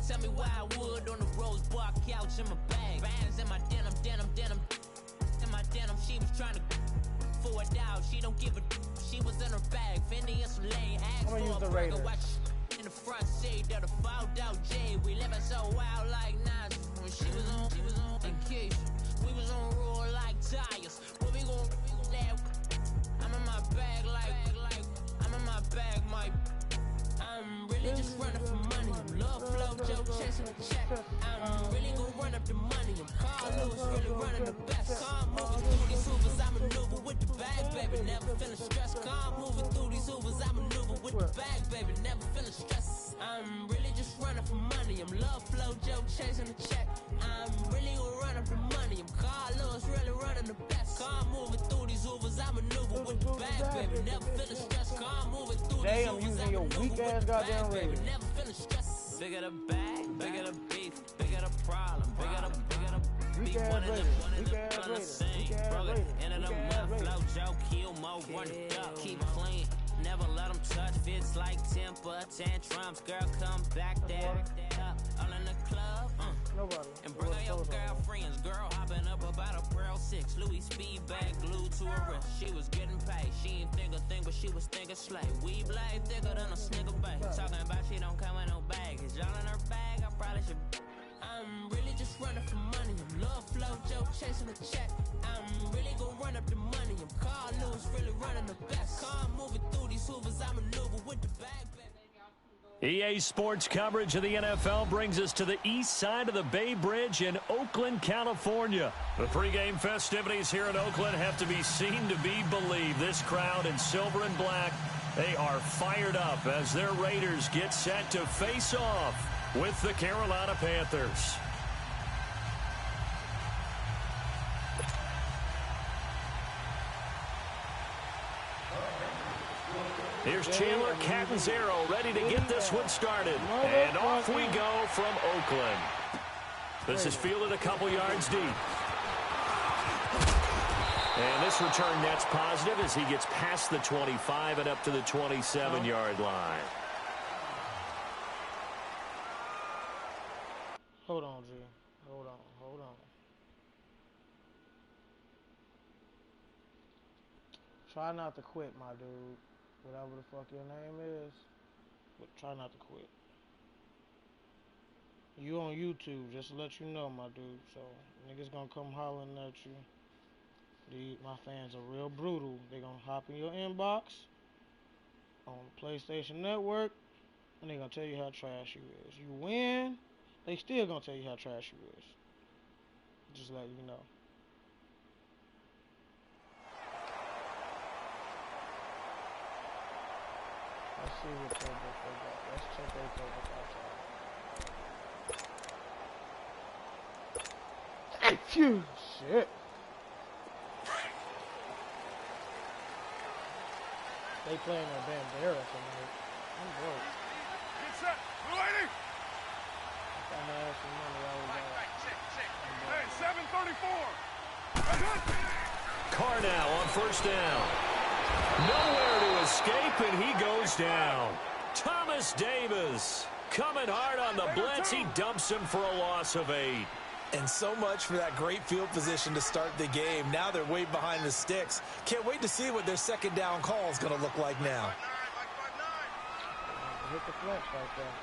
Tell me why I would on the rose bar couch in my bag. Bands in my denim. In my denim, she was trying to for it out. She don't give a. She was in her bag, Fendi and some lane. Asked for a burger, watch in the front seat of the fouled out J. We living so wild like Nas. When she was on vacation, we was on roll like tires. What we gon' laugh? I'm in my bag like I'm in my bag, Mike. I'm really just running for money. I'm love flow, Joe chasing the check. I'm really gon' run up the money. I'm Carlos, really running the best. Calm moving through these hoovers, I maneuver with the bag, baby. Never feeling stressed. Calm moving through these hoovers, I maneuver with the bag, baby. Never feeling stressed. I'm really just running for money. I'm love flow, Joe chasing the check. I'm really gon' run up the money. I'm Carlos, really running the best. Calm moving through these hoovers, I maneuver with the bag, baby. Never feeling stressed. Calm moving through these hoovers, I maneuver with the bag, baby. Never feeling stressed. Bigger the bag, bigger the beef, bigger the problem, bigger the beef. One of the same. Broke it, end of the month, flow, Joe, kill, mo, run it up, keep clean. Never let them touch, fits like temper tantrums. Girl, come back there. All in the club, Nobody. and bring her your girlfriends. Girl hopping up about a Pearl 6. Louis speed bag glued to her wrist. She was getting paid. She ain't think a thing, but she was thinking slay. We blade thicker than a snicker bag. Talking about she don't come with no baggage. Y'all in her bag, I probably should. I'm really just running for money. I'm love flow, Joe chasing the check. I'm really gon' run up the money. I'm Carlos, really running the best. Car moving through these hoovers, I maneuver with the bag, baby. EA Sports coverage of the NFL brings us to the east side of the Bay Bridge in Oakland, California. The pregame festivities here in Oakland have to be seen to be believed. This crowd in silver and black, they are fired up as their Raiders get set to face off with the Carolina Panthers. Here's Chandler Catanzaro ready to get this one started. And off we go from Oakland. This is fielded a couple yards deep. And this return net's positive as he gets past the 25 and up to the 27-yard line. Hold on, G. Hold on. Try not to quit, my dude. Whatever the fuck your name is, but try not to quit. You on YouTube, just to let you know, my dude. So niggas gonna come hollering at you. My fans are real brutal. They gonna hop in your inbox on PlayStation Network, and they gonna tell you how trash you is. You win, they still gonna tell you how trash you is. Just let you know. Let's see what playbook they got. Let's check their playbook outside. Hey, phew, shit. They playing a Bandera tonight. I'm broke. Get set. Blue 80. If I had some money, I would Hey, 734. Carr now on first down. Nowhere to escape, and he goes down. Thomas Davis coming hard on the blitz. He dumps him for a loss of 8. And so much for that great field position to start the game. Now they're way behind the sticks. Can't wait to see what their second down call is going to look like now. hit the flex right there.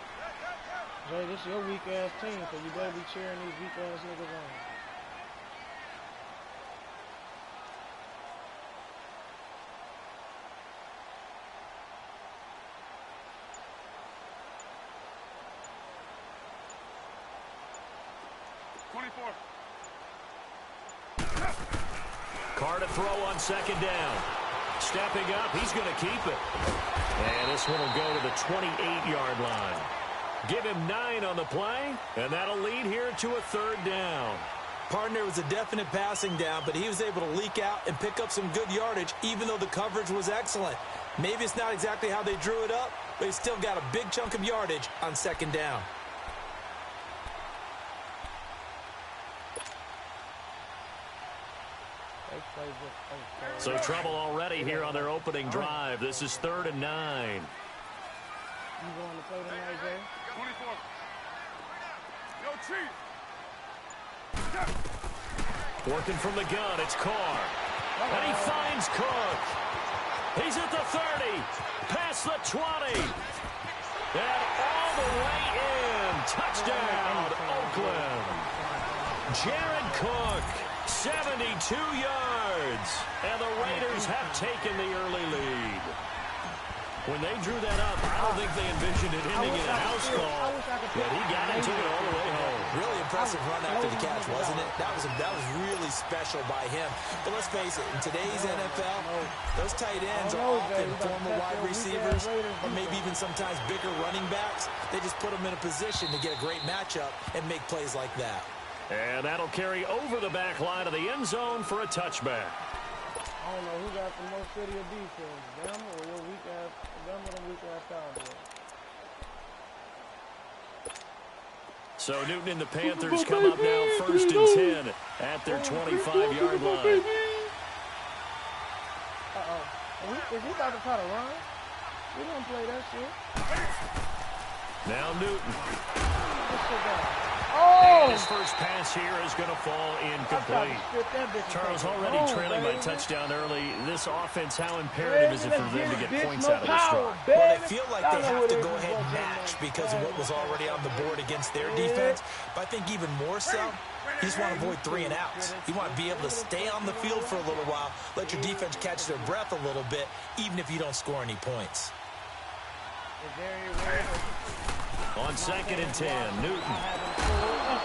Jay, this is your weak-ass team, so you better be cheering these weak-ass niggas on. Carr to throw on second down. Stepping up, he's going to keep it. And this one will go to the 28-yard line. Give him 9 on the play, and that'll lead here to a third down. Partner was a definite passing down, but he was able to leak out and pick up some good yardage, even though the coverage was excellent. Maybe it's not exactly how they drew it up, but he still got a big chunk of yardage on second down. So trouble already here on their opening drive. This is 3rd and 9. You going to play tonight, Jay? 24. Yo, Chief. Working from the gun, it's Carr. And he finds Cook. He's at the 30. Past the 20. And all the way in. Touchdown, Oakland. Jared Cook. 72 yards, and the Raiders have taken the early lead. When they drew that up, I don't think they envisioned it ending in a house call, but he got it and took it all the way home. Really impressive run after the catch, wasn't it? That was really special by him. But let's face it, in today's NFL, those tight ends are often former wide receivers, or maybe even sometimes bigger running backs. They just put them in a position to get a great matchup and make plays like that. And that'll carry over the back line of the end zone for a touchback. I don't know who got the most city of defense, them or your weak-ass, them or the weak-ass Cowboys. So Newton and the Panthers come up now 1st and 10 at their 25-yard line. Uh-oh. Is he about to try to run? We don't play that shit. Now Newton. Let's sit down. And his first pass here is going to fall incomplete. Charles already trailing by touchdown early. This offense, how imperative is it for them to get points out of this drive? Well, they feel like they have to go ahead and match because of what was already on the board against their defense. But I think even more so, you just want to avoid 3 and outs. You want to be able to stay on the field for a little while, let your defense catch their breath a little bit, even if you don't score any points. On 2nd and 10, Newton.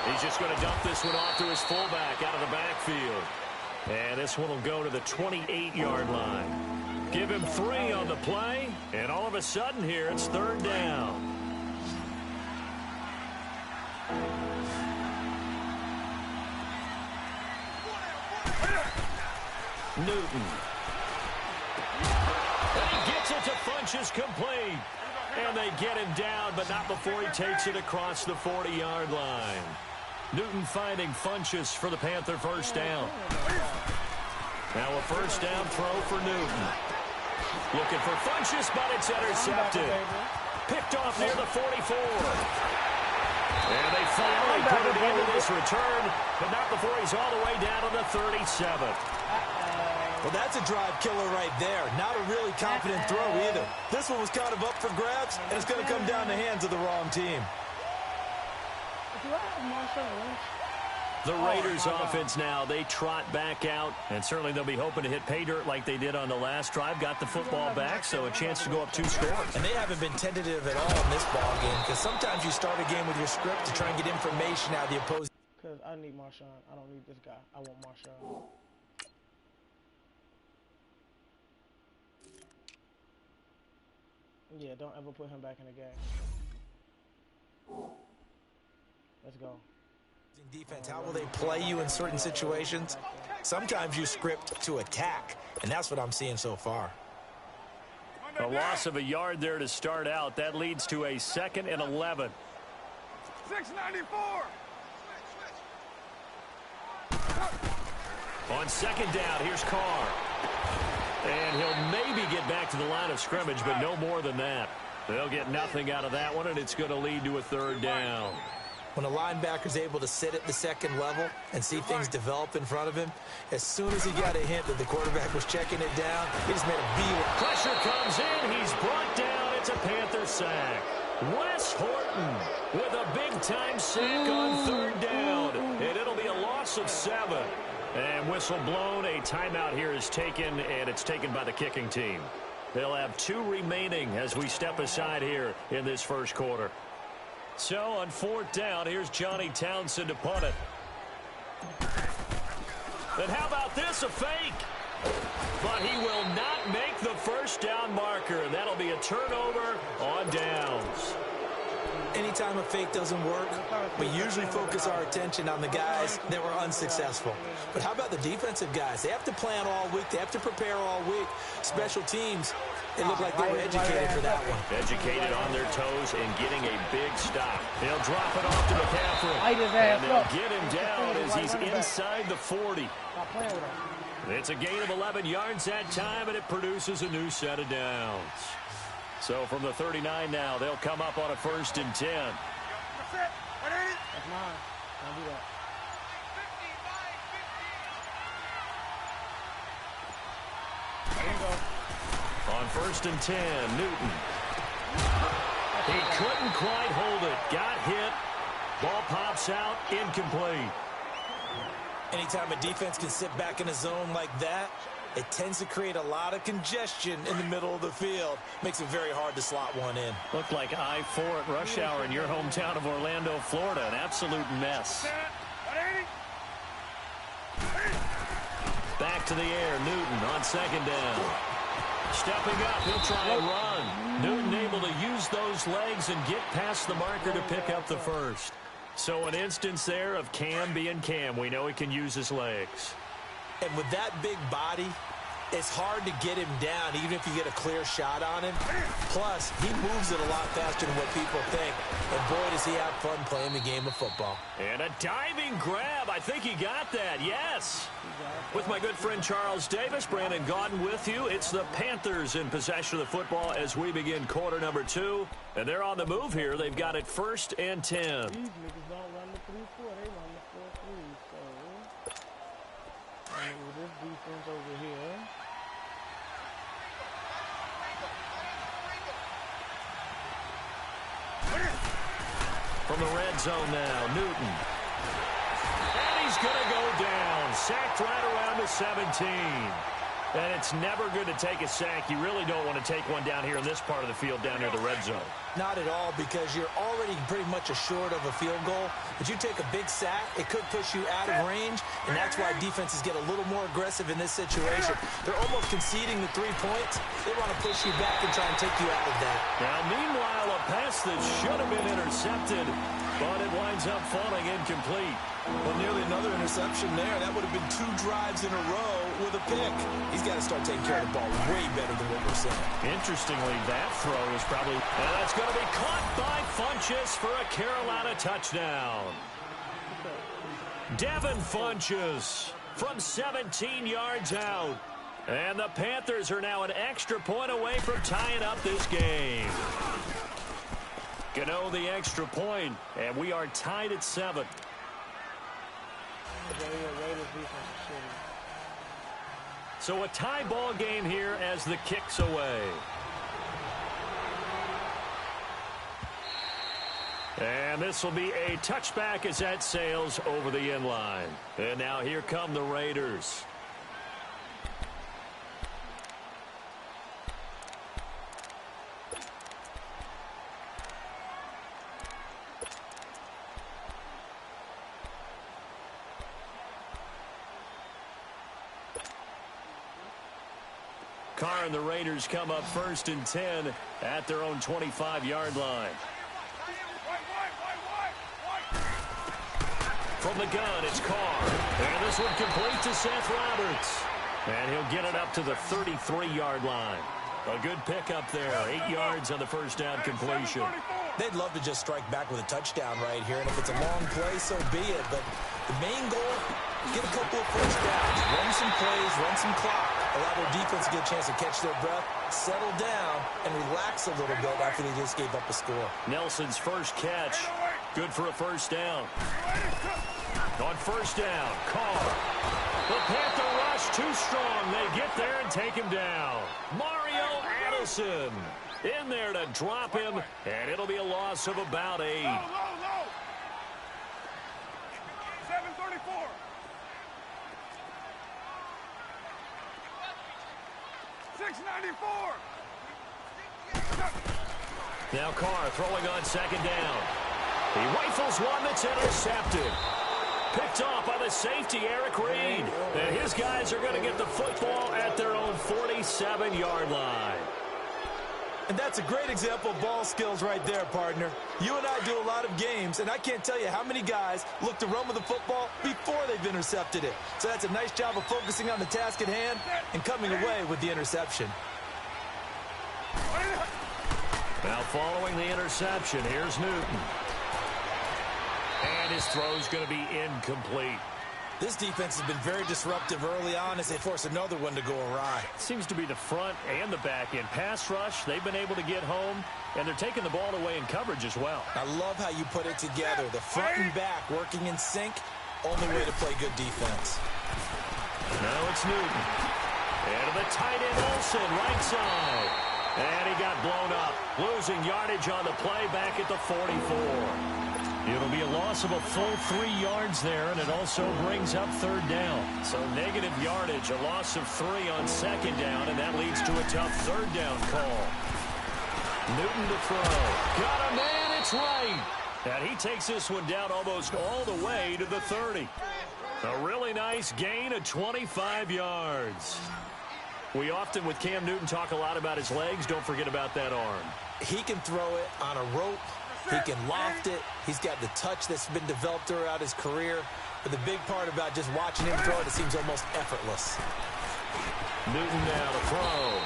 He's just going to dump this one off to his fullback out of the backfield. And this one will go to the 28-yard line. Give him 3 on the play, and all of a sudden here it's 3rd down. Newton. And he gets it to Funchess complete. And they get him down, but not before he takes it across the 40-yard line. Newton finding Funchess for the Panther first down. Now a first down throw for Newton. Looking for Funchess, but it's intercepted. Picked off near the 44. And they finally put it into this return, but not before he's all the way down to the 37. Well, that's a drive killer right there. Not a really confident throw either. This one was kind of up for grabs, and it's going to come down the hands of the wrong team. The Raiders offense now, they trot back out, and certainly they'll be hoping to hit pay dirt like they did on the last drive. Got the football back, so a chance to go up 2 scores. And they haven't been tentative at all in this ball game, because sometimes you start a game with your script to try and get information out of the opposing. Because I need Marshawn. I don't need this guy. I want Marshawn. Yeah, don't ever put him back in the game. Let's go. Defense, how will they play you in certain situations? Sometimes you script to attack, and that's what I'm seeing so far. A loss of a yard there to start out. That leads to a 2nd and 11. 694. On 2nd down, here's Carr. And he'll maybe get back to the line of scrimmage, but no more than that. They'll get nothing out of that one, and it's going to lead to a 3rd down. When a linebacker's able to sit at the 2nd level and see things develop in front of him, as soon as he got a hint that the quarterback was checking it down, he just made a beeline. Pressure comes in. He's brought down. It's a Panther sack. Wes Horton with a big-time sack on 3rd down, and it'll be a loss of 7. And whistle blown. A timeout here is taken, and it's taken by the kicking team. They'll have 2 remaining as we step aside here in this first quarter. So on 4th down, here's Johnny Townsend to punt it. And how about this, a fake? But he will not make the first down marker, and that'll be a turnover on downs. Anytime a fake doesn't work, we usually focus our attention on the guys that were unsuccessful. But how about the defensive guys? They have to plan all week. They have to prepare all week. Special teams, it looked like they were educated for that one. Educated on their toes and getting a big stop. They'll drop it off to McCaffrey. And they'll get him down as he's inside the 40. It's a gain of 11 yards that time, and it produces a new set of downs. So from the 39 now, they'll come up on a 1st and 10. That's mine. Don't do that. There you go. On 1st and 10, Newton. He couldn't quite hold it. Got hit. Ball pops out. Incomplete. Anytime a defense can sit back in a zone like that, it tends to create a lot of congestion in the middle of the field. Makes it very hard to slot one in. Looked like I-4 at rush hour in your hometown of Orlando, Florida. An absolute mess. Back to the air, Newton on 2nd down. Stepping up, he'll try and run. Newton able to use those legs and get past the marker to pick up the 1st. So an instance there of Cam being Cam. We know he can use his legs. And with that big body, it's hard to get him down, even if you get a clear shot on him. Plus, he moves it a lot faster than what people think. And boy, does he have fun playing the game of football. And a diving grab. I think he got that. Yes. With my good friend Charles Davis, Brandon Gaudin with you. It's the Panthers in possession of the football as we begin quarter number 2. And they're on the move here. They've got it 1st and 10. These niggas don't run the 3-4. They run the 4-3. So, with this defense over here. From the red zone now, Newton. And he's going to go down. Sacked right around the 17. And it's never good to take a sack. You really don't want to take one down here in this part of the field down near the red zone. Not at all, because you're already pretty much assured of a field goal. But you take a big sack, it could push you out of range, and that's why defenses get a little more aggressive in this situation. They're almost conceding the 3 points. They want to push you back and try and take you out of that. Now, meanwhile, a pass that should have been intercepted, but it winds up falling incomplete. Well, nearly another interception there. That would have been 2 drives in a row with a pick. He's got to start taking care of the ball way better than what we're seeing. Interestingly, that throw is probably... And that's going to be caught by Funchess for a Carolina touchdown. Devin Funchess from 17 yards out. And the Panthers are now an extra point away from tying up this game. Gano the extra point, and we are tied at 7. So a tie ball game here as the kick's away. And this will be a touchback as that sails over the end line. And now here come the Raiders. Carr and the Raiders come up 1st and 10 at their own 25-yard line. From the gun, it's Carr. And this one complete to Seth Roberts. And he'll get it up to the 33-yard line. A good pickup there. 8 yards on the first down completion. They'd love to just strike back with a touchdown right here. And if it's a long play, so be it. But the main goal, get a couple of first downs. Run some plays, run some clock. Allow their defense to get a chance to catch their breath, settle down, and relax a little bit after they just gave up a score. Nelson's first catch. Good for a first down. On first down, Carr. The Panther rush too strong. They get there and take him down. Mario Addison in there to drop him, and it'll be a loss of about 8. 734. 694. Now Carr throwing on second down. He rifles one that's intercepted. Picked off by the safety, Eric Reed. And his guys are going to get the football at their own 47-yard line. And that's a great example of ball skills right there, partner. You and I do a lot of games, and I can't tell you how many guys look to run with the football before they've intercepted it. So that's a nice job of focusing on the task at hand and coming away with the interception. Now following the interception, here's Newton. And his throw's going to be incomplete. This defense has been very disruptive early on as they force another one to go awry. Seems to be the front and the back end. Pass rush, they've been able to get home, and they're taking the ball away in coverage as well. I love how you put it together. The front and back working in sync, only way to play good defense. Now it's Newton. And the tight end Olsen, right side. And he got blown up, losing yardage on the play back at the 44. It'll be a loss of a full 3 yards there, and it also brings up third down. So negative yardage, a loss of 3 on second down, and that leads to a tough third down call. Newton to throw. Got a man, it's right. And he takes this one down almost all the way to the 30. A really nice gain of 25 yards. We often, with Cam Newton, talk a lot about his legs. Don't forget about that arm. He can throw it on a rope. He can loft it. He's got the touch that's been developed throughout his career. But the big part about just watching him throw it seems almost effortless. Newton now to throw.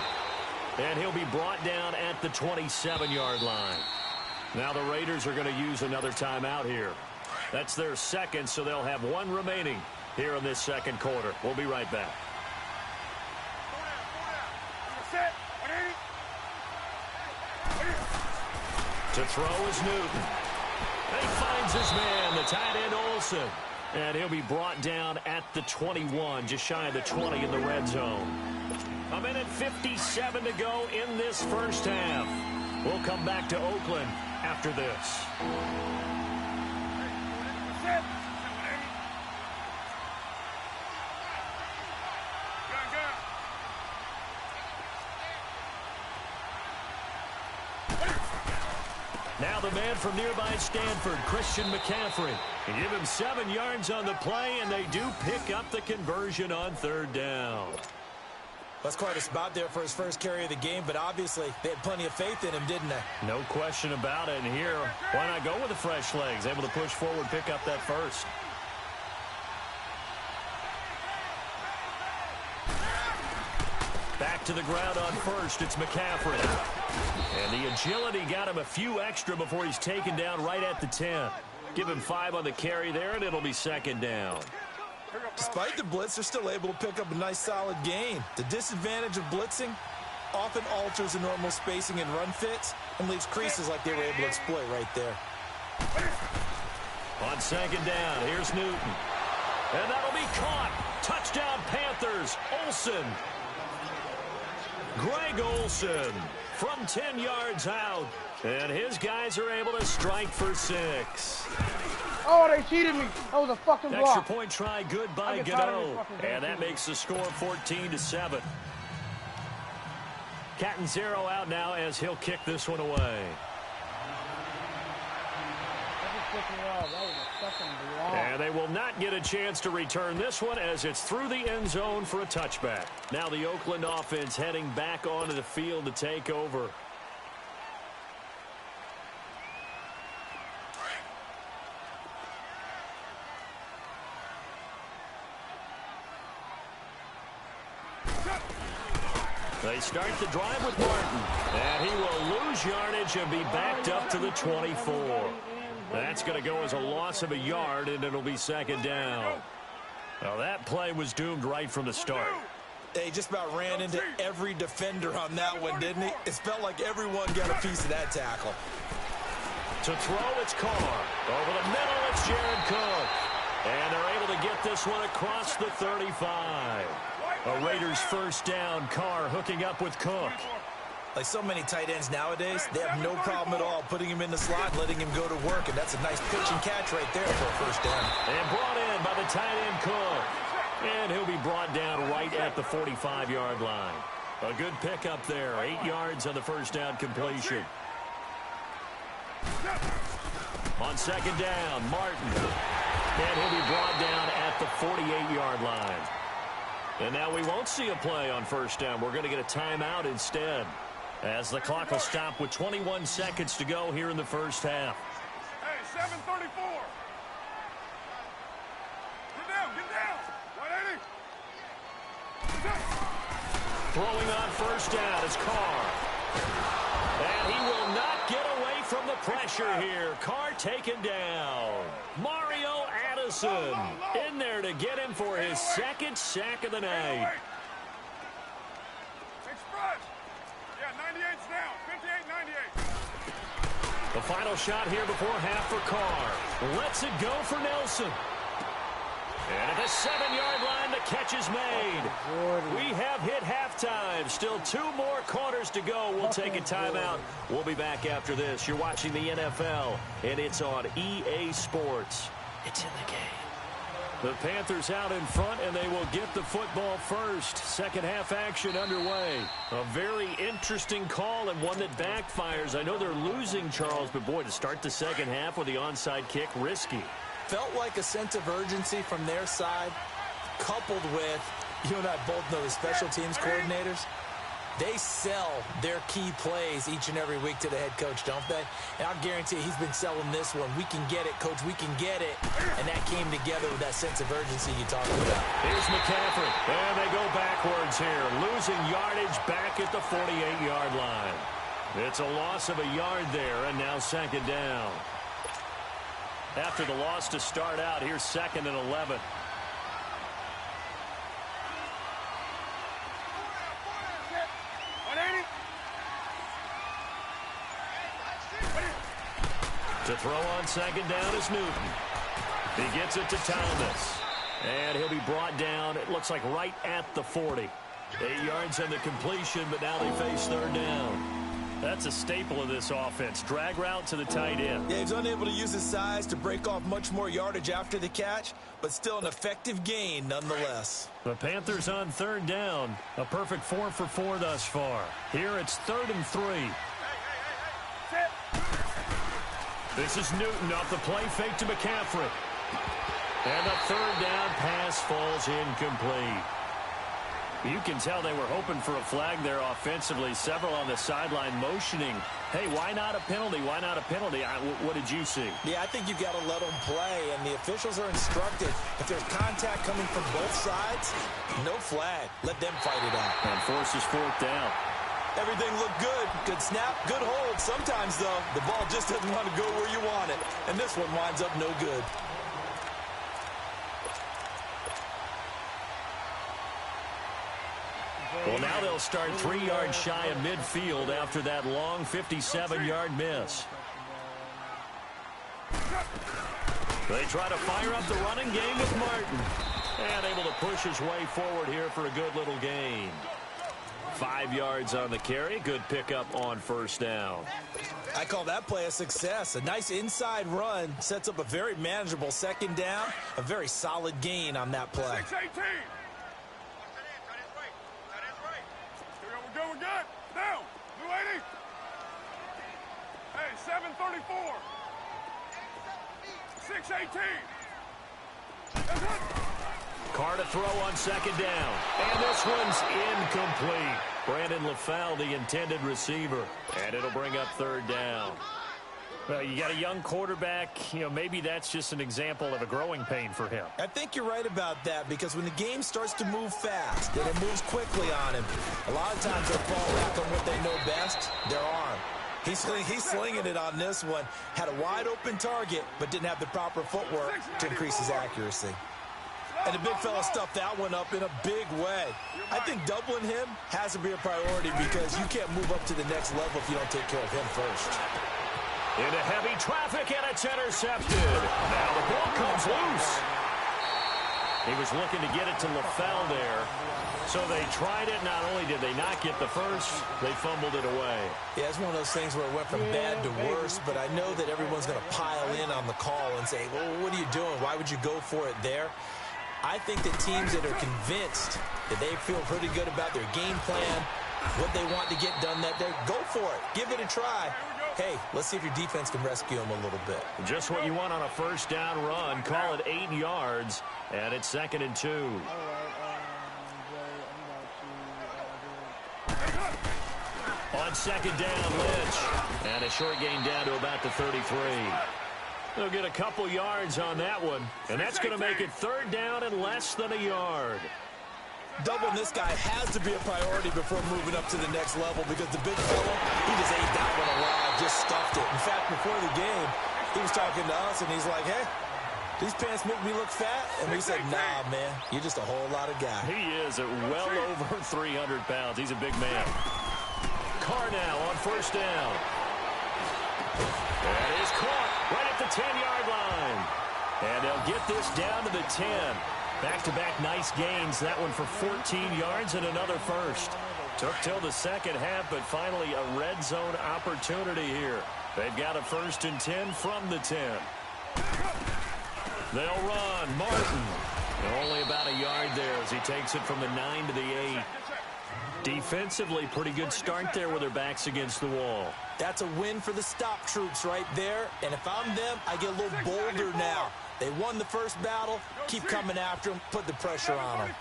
And he'll be brought down at the 27-yard line. Now the Raiders are going to use another timeout here. That's their second, so they'll have one remaining here in this second quarter. We'll be right back. To throw is Newton. And he finds his man, the tight end Olsen. And he'll be brought down at the 21, just shy of the 20 in the red zone. A minute 57 to go in this first half. We'll come back to Oakland after this. Now the man from nearby Stanford, Christian McCaffrey. They give him 7 yards on the play, and they do pick up the conversion on third down. That's quite a spot there for his first carry of the game, but obviously they had plenty of faith in him, didn't they? No question about it. And here, why not go with the fresh legs? Able to push forward, pick up that first. Back to the ground on first, it's McCaffrey. And the agility got him a few extra before he's taken down right at the 10. Give him 5 on the carry there, and it'll be second down. Despite the blitz, they're still able to pick up a nice, solid gain. The disadvantage of blitzing often alters the normal spacing and run fits and leaves creases like they were able to exploit right there. On second down, here's Newton. And that'll be caught. Touchdown, Panthers. Olsen. Greg Olsen from 10 yards out. And his guys are able to strike for 6. Oh, they cheated me. That was a fucking block. Extra point try good by Gano. And that makes the score 14-7. Catanzaro out now as he'll kick this one away. And they will not get a chance to return this one as it's through the end zone for a touchback. Now the Oakland offense heading back onto the field to take over. They start the drive with Martin, and he will lose yardage and be backed up to the 24. That's going to go as a loss of a yard, and it'll be second down. Now that play was doomed right from the start. He just about ran into every defender on that one, didn't he? It felt like everyone got a piece of that tackle. To throw, it's Carr. Over the middle, it's Jared Cook. And they're able to get this one across the 35. A Raiders first down. Carr hooking up with Cook. Like so many tight ends nowadays, they have no problem at all putting him in the slot and letting him go to work. And that's a nice pitch and catch right there for a first down. And brought in by the tight end Cook. And he'll be brought down right at the 45-yard line. A good pickup there. 8 yards on the first down completion. On second down, Martin. And he'll be brought down at the 48-yard line. And now we won't see a play on first down. We're going to get a timeout instead, as the clock will stop with 21 seconds to go here in the first half. Hey, 7:34. Get down, get down. 180. Throwing on first down is Carr. And he will not get away from the pressure here. Carr taken down. Mario Addison in there to get him for his second sack of the night. Express. Yeah, 98's down. 58-98. The final shot here before half for Carr. Lets it go for Nelson. And at the 7-yard line, the catch is made. We have hit halftime. Still 2 more quarters to go. We'll take a timeout. We'll be back after this. You're watching the NFL, and it's on EA Sports. It's in the game. The Panthers out in front, and they will get the football first. Second half action underway. A very interesting call and one that backfires. I know they're losing, Charles, but boy, to start the second half with the onside kick, risky. Felt like a sense of urgency from their side, coupled with, you and I both know the special teams coordinators. They sell their key plays each and every week to the head coach, don't they? And I'll guarantee he's been selling this one. We can get it, coach. We can get it. And that came together with that sense of urgency you talked about. Here's McCaffrey. And they go backwards here. Losing yardage back at the 48-yard line. It's a loss of a yard there, and now second down. After the loss to start out, here's 2nd and 11. To throw on second down is Newton. He gets it to Thomas. And he'll be brought down, it looks like right at the 40. 8 yards on the completion, but now they face third down. That's a staple of this offense. Drag route to the tight end. Yeah, he's unable to use his size to break off much more yardage after the catch, but still an effective gain nonetheless. The Panthers on third down. A perfect 4 for 4 thus far. Here it's 3rd and 3. This is Newton off the play fake to McCaffrey. And the third down pass falls incomplete. You can tell they were hoping for a flag there offensively. Several on the sideline motioning. Hey, why not a penalty? Why not a penalty? What did you see? Yeah, I think you've got to let them play, and the officials are instructed. If there's contact coming from both sides, no flag. Let them fight it out. And forces 4th down. Everything looked good. Good snap, good hold. Sometimes, though, the ball just doesn't want to go where you want it. And this one winds up no good. Well, now they'll start 3 yards shy of midfield after that long 57-yard miss. They try to fire up the running game with Martin. And able to push his way forward here for a good little gain. 5 yards on the carry. Good pickup on first down. I call that play a success. A nice inside run sets up a very manageable second down. A very solid gain on that play. 6-18. We're good. Down. New 80. Hey, 734. 6-18. Carr to throw on second down. And this one's incomplete. Brandon LaFell, the intended receiver. And it'll bring up third down. Well, you got a young quarterback. You know, maybe that's just an example of a growing pain for him. I think you're right about that, because when the game starts to move fast and it moves quickly on him, a lot of times they'll fall back on what they know best, their arm. He's slinging it on this one. Had a wide-open target, but didn't have the proper footwork to increase his accuracy. And the big fella stuffed that one up in a big way. I think doubling him has to be a priority, because you can't move up to the next level if you don't take care of him first. Into heavy traffic, and it's intercepted. Now the ball comes loose. He was looking to get it to LaFell there. So they tried it. Not only did they not get the first, they fumbled it away. Yeah, it's one of those things where it went from bad to worse, but I know that everyone's going to pile in on the call and say, well, what are you doing? Why would you go for it there? I think that teams that are convinced that they feel pretty good about their game plan, what they want to get done that day, go for it. Give it a try. Hey, let's see if your defense can rescue them a little bit. Just what you want on a first down run. Call it 8 yards, and it's 2nd and 2. On second down, Lynch. And a short gain down to about the 33. They'll get a couple yards on that one, and that's going to make it third down and less than a yard. Doubling this guy has to be a priority before moving up to the next level, because the big fella, he just ate that one alive, just stuffed it. In fact, before the game, he was talking to us, and he's like, hey, these pants make me look fat? And we said, nah, man, you're just a whole lot of guy. He is at well over 300 pounds. He's a big man. Carr now on first down. That is caught right at the 10-yard line. And they'll get this down to the 10. Back-to-back nice gains. That one for 14 yards and another first. Took till the second half, but finally a red zone opportunity here. They've got a 1st and 10 from the 10. They'll run. Martin. Only about a yard there as he takes it from the 9 to the 8. Defensively, pretty good start there with their backs against the wall. That's a win for the stop troops right there. And if I'm them, I get a little bolder now. They won the first battle. Keep coming after them. Put the pressure on them.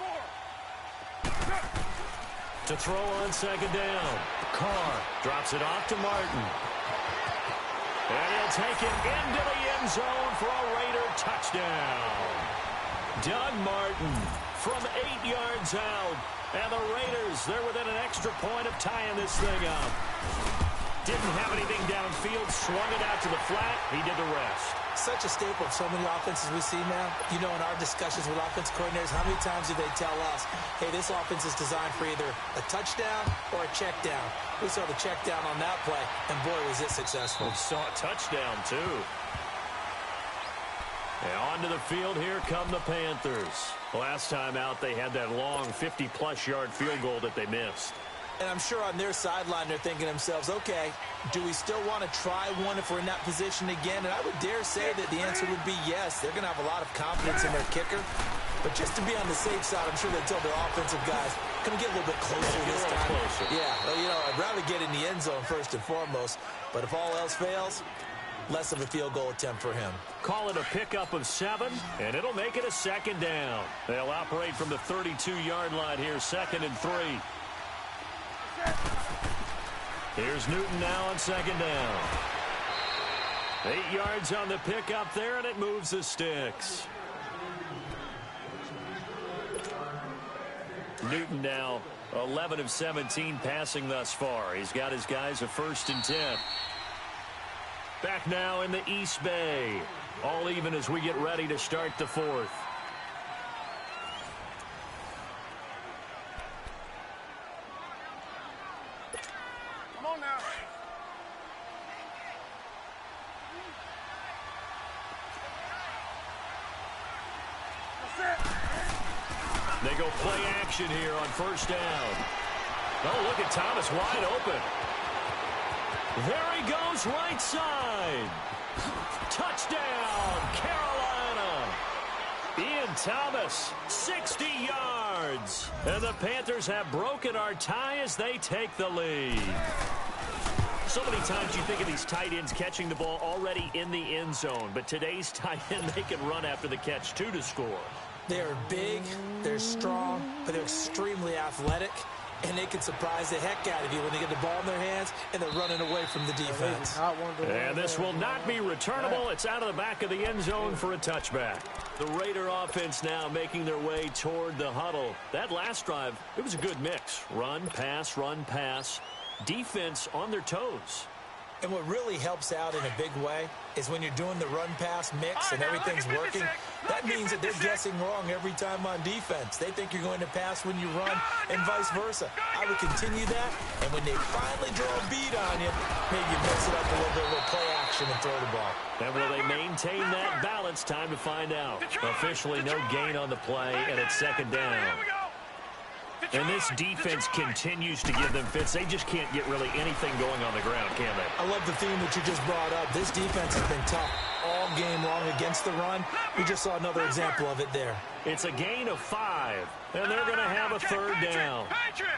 To throw on second down. Carr drops it off to Martin. And he'll take it into the end zone for a Raider touchdown. Doug Martin from 8 yards out. And the Raiders, they're within an extra point of tying this thing up. Didn't have anything downfield, swung it out to the flat. He did the rest. Such a staple of so many offenses we see now. You know, in our discussions with offense coordinators, how many times do they tell us, hey, this offense is designed for either a touchdown or a check down. We saw the check down on that play, and boy, was it successful. We saw a touchdown, too. And onto the field, here come the Panthers. Last time out, they had that long 50-plus yard field goal that they missed. And I'm sure on their sideline, they're thinking to themselves, okay, do we still want to try one if we're in that position again? And I would dare say that the answer would be yes. They're going to have a lot of confidence in their kicker. But just to be on the safe side, I'm sure they tell their offensive guys, can we get a little bit closer this time? Yeah, well, you know, I'd rather get in the end zone first and foremost. But if all else fails, less of a field goal attempt for him. Call it a pickup of 7, and it'll make it a second down. They'll operate from the 32-yard line here, 2nd and 3. Here's Newton now on second down. 8 yards on the pickup there, and it moves the sticks. Newton now 11 of 17 passing thus far. He's got his guys a 1st and 10. Back now in the East Bay. All even as we get ready to start the 4th. Come on now. They go play action here on first down. Oh, look at Thomas wide open. There he goes right side. Touchdown, Carolina. Ian Thomas, 60 yards. And the Panthers have broken our tie as they take the lead. So many times you think of these tight ends catching the ball already in the end zone. But today's tight end, they can run after the catch, too, to score. They're big, they're strong, but they're extremely athletic. And they can surprise the heck out of you when they get the ball in their hands and they're running away from the defense. And this will not be returnable. It's out of the back of the end zone for a touchback. The Raider offense now making their way toward the huddle. That last drive, it was a good mix. Run, pass, defense on their toes. And what really helps out in a big way is when you're doing the run-pass mix and everything's working, that means that they're guessing wrong every time on defense. They think you're going to pass when you run and vice versa. I would continue that, and when they finally draw a beat on you, maybe you mix it up a little bit, a little play action and throw the ball. And will they maintain that balance? Time to find out. Officially no gain on the play, and it's second down. And this defense continues to give them fits. They just can't get really anything going on the ground, can they? I love the theme that you just brought up. This defense has been tough all game long against the run. We just saw another example of it there. It's a gain of 5, and they're going to have a third down.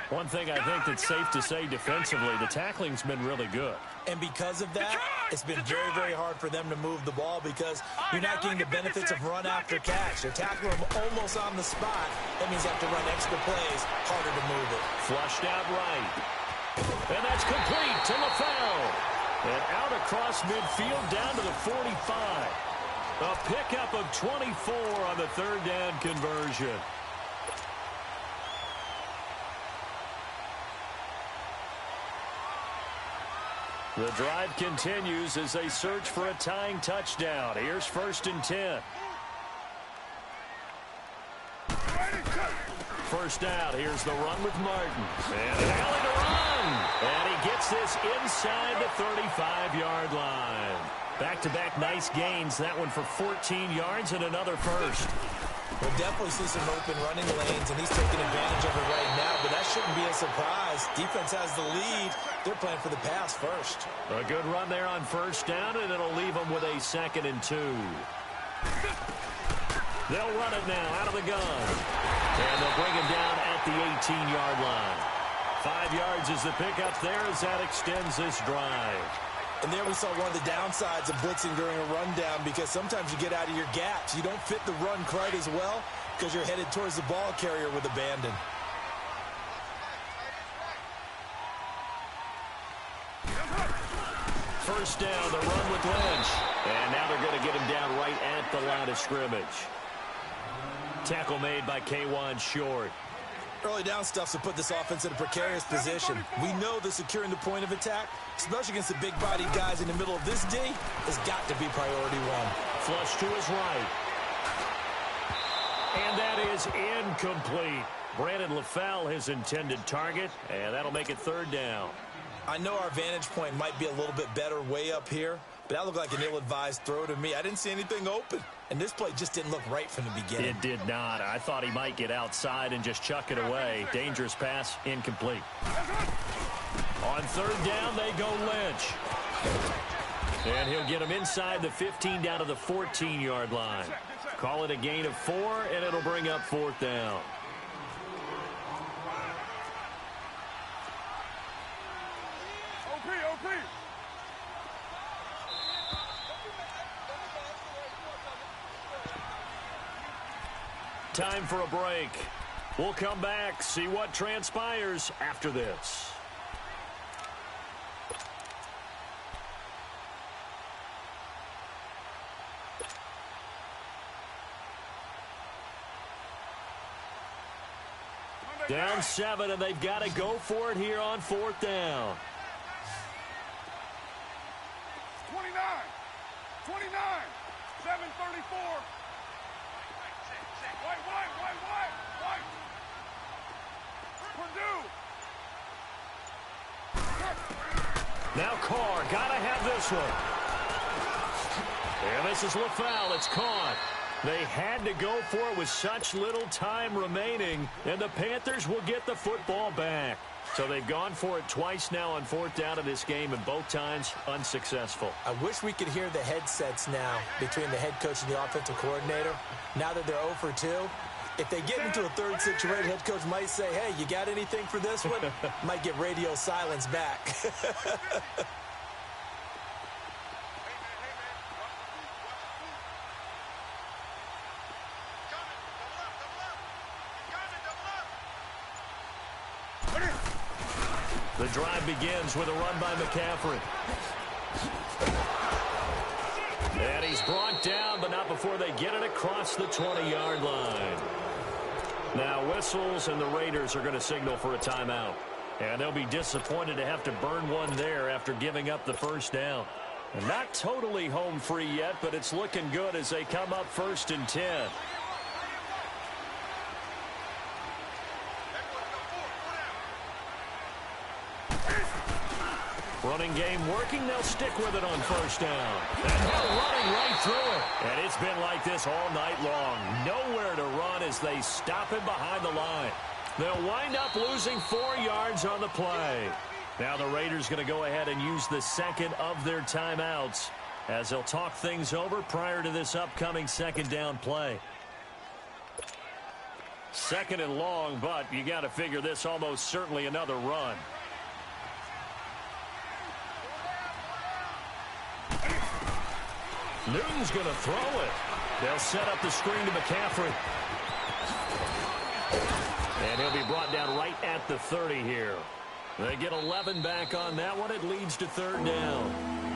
One thing I think that's safe to say defensively, the tackling's been really good. And because of that, it's been very, very hard for them to move the ball because you're not getting the benefits of run after catch. They're tackling them almost on the spot. That means they have to run extra plays, harder to move it. Flushed out right. And that's complete to LaFell. And out across midfield down to the 45. A pickup of 24 on the third down conversion. The drive continues as they search for a tying touchdown. Here's 1st and 10. First out, here's the run with Martin. And an alley to run. And he gets this inside the 35-yard line. Back-to-back nice gains. That one for 14 yards and another first. We'll definitely see some open running lanes, and he's taking advantage of it right now, but that shouldn't be a surprise. Defense has the lead. They're playing for the pass first. A good run there on first down, and it'll leave them with a 2nd and 2. They'll run it now out of the gun. And they'll bring him down at the 18-yard line. 5 yards is the pickup there as that extends this drive. And there we saw one of the downsides of blitzing during a rundown because sometimes you get out of your gaps. You don't fit the run quite as well because you're headed towards the ball carrier with abandon. First down, the run with Lynch. And now they're going to get him down right at the line of scrimmage. Tackle made by K'Wan Short. Early down stuff to put this offense in a precarious position. We know that securing the point of attack, especially against the big-bodied guys in the middle of this D, has got to be priority 1. Flush to his right. And that is incomplete. Brandon LaFell, his intended target, and that'll make it third down. I know our vantage point might be a little bit better way up here, but that looked like an ill-advised throw to me. I didn't see anything open. And this play just didn't look right from the beginning. It did not. I thought he might get outside and just chuck it away. Dangerous pass, incomplete. On third down, they go Lynch. And he'll get him inside the 15 down to the 14-yard line. Call it a gain of 4, and it'll bring up 4th down. OP. Time for a break. We'll come back, see what transpires after this. Down 7, and they've got to go for it here on 4th down. 29, 7:34. White. Purdue. Now Carr, gotta have this one. And this is LaFell, it's caught. They had to go for it with such little time remaining, and the Panthers will get the football back. So they've gone for it twice now on 4th down in this game, and both times unsuccessful. I wish we could hear the headsets now between the head coach and the offensive coordinator. Now that they're 0 for 2, if they get into a third situation, head coach might say, hey, you got anything for this one? Might get radio silence back. The drive begins with a run by McCaffrey. And he's brought down, but not before they get it across the 20-yard line. Now whistles, and the Raiders are going to signal for a timeout. And they'll be disappointed to have to burn one there after giving up the first down. And not totally home free yet, but it's looking good as they come up 1st and 10. Running game working. They'll stick with it on 1st down. And they're running right through it. And it's been like this all night long. Nowhere to run as they stop him behind the line. They'll wind up losing 4 yards on the play. Now the Raiders going to go ahead and use the second of their timeouts as they'll talk things over prior to this upcoming 2nd down play. 2nd and long, but you got to figure this almost certainly another run. Newton's going to throw it. They'll set up the screen to McCaffrey. And he'll be brought down right at the 30 here. They get 11 back on that one. It leads to 3rd down.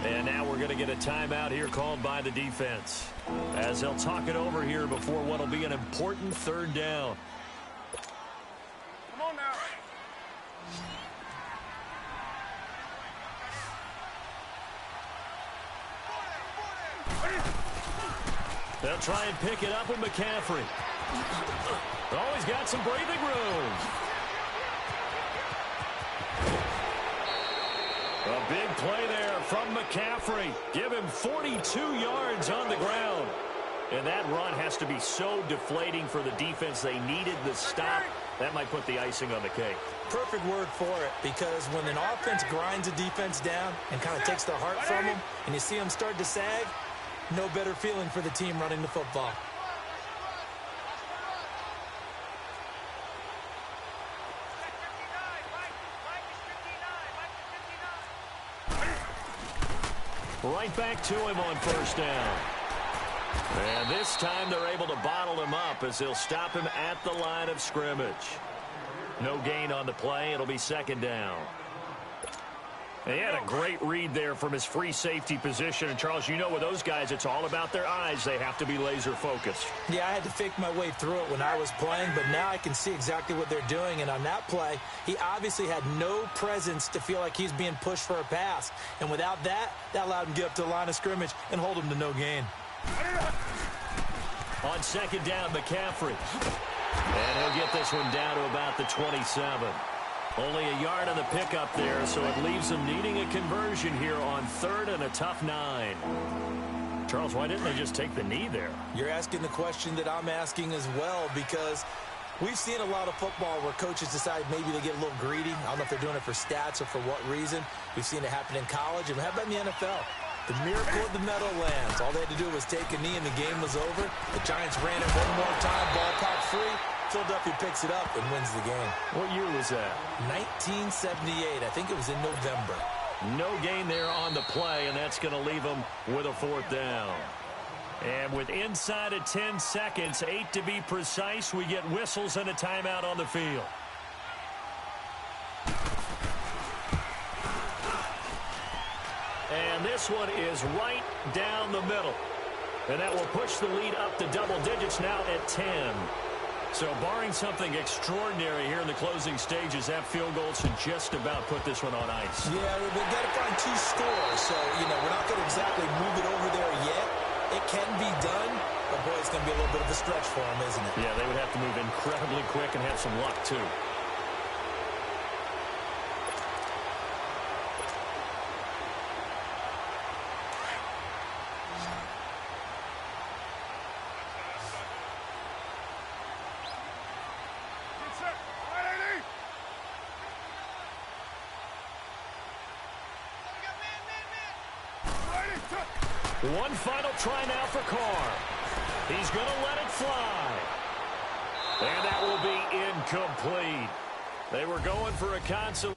And now we're going to get a timeout here called by the defense, as they'll talk it over here before what will be an important 3rd down. Come on now. They'll try and pick it up with McCaffrey. Oh, he's got some breathing room. A big play there from McCaffrey. Give him 42 yards on the ground. And that run has to be so deflating for the defense. They needed the stop. That might put the icing on the cake. Perfect word for it, because when an offense grinds a defense down and kind of takes their heart from them, and you see them start to sag, no better feeling for the team running the football. Right back to him on 1st down. And this time they're able to bottle him up as they'll stop him at the line of scrimmage. No gain on the play. It'll be 2nd down. He had a great read there from his free safety position. And, Charles, you know with those guys, it's all about their eyes. They have to be laser-focused. Yeah, I had to fake my way through it when I was playing, but now I can see exactly what they're doing. And on that play, he obviously had no presence to feel like he's being pushed for a pass. And without that, that allowed him to get up to the line of scrimmage and hold him to no gain. On 2nd down, McCaffrey. And he'll get this one down to about the 27. Only a yard on the pickup there, so it leaves them needing a conversion here on 3rd and a tough 9. Charles, why didn't they just take the knee there? You're asking the question that I'm asking as well, because we've seen a lot of football where coaches decide maybe they get a little greedy. I don't know if they're doing it for stats or for what reason. We've seen it happen in college, and how about in the NFL? The miracle of the Meadowlands. All they had to do was take a knee, and the game was over. The Giants ran it one more time, ball popped free. Philadelphia picks it up and wins the game. What year was that? 1978. I think it was in November. No gain there on the play, and that's going to leave them with a 4th down. And with inside of 10 seconds, 8 to be precise, we get whistles and a timeout on the field. And this one is right down the middle. And that will push the lead up to double digits now at 10. So barring something extraordinary here in the closing stages, that field goal should just about put this one on ice. Yeah, they've got to find 2 scores. So, you know, we're not going to exactly move it over there yet. It can be done, but boy, it's going to be a little bit of a stretch for them, isn't it? Yeah, they would have to move incredibly quick and have some luck, too. One final try now for Carr. He's going to let it fly. And that will be incomplete. They were going for a consolation.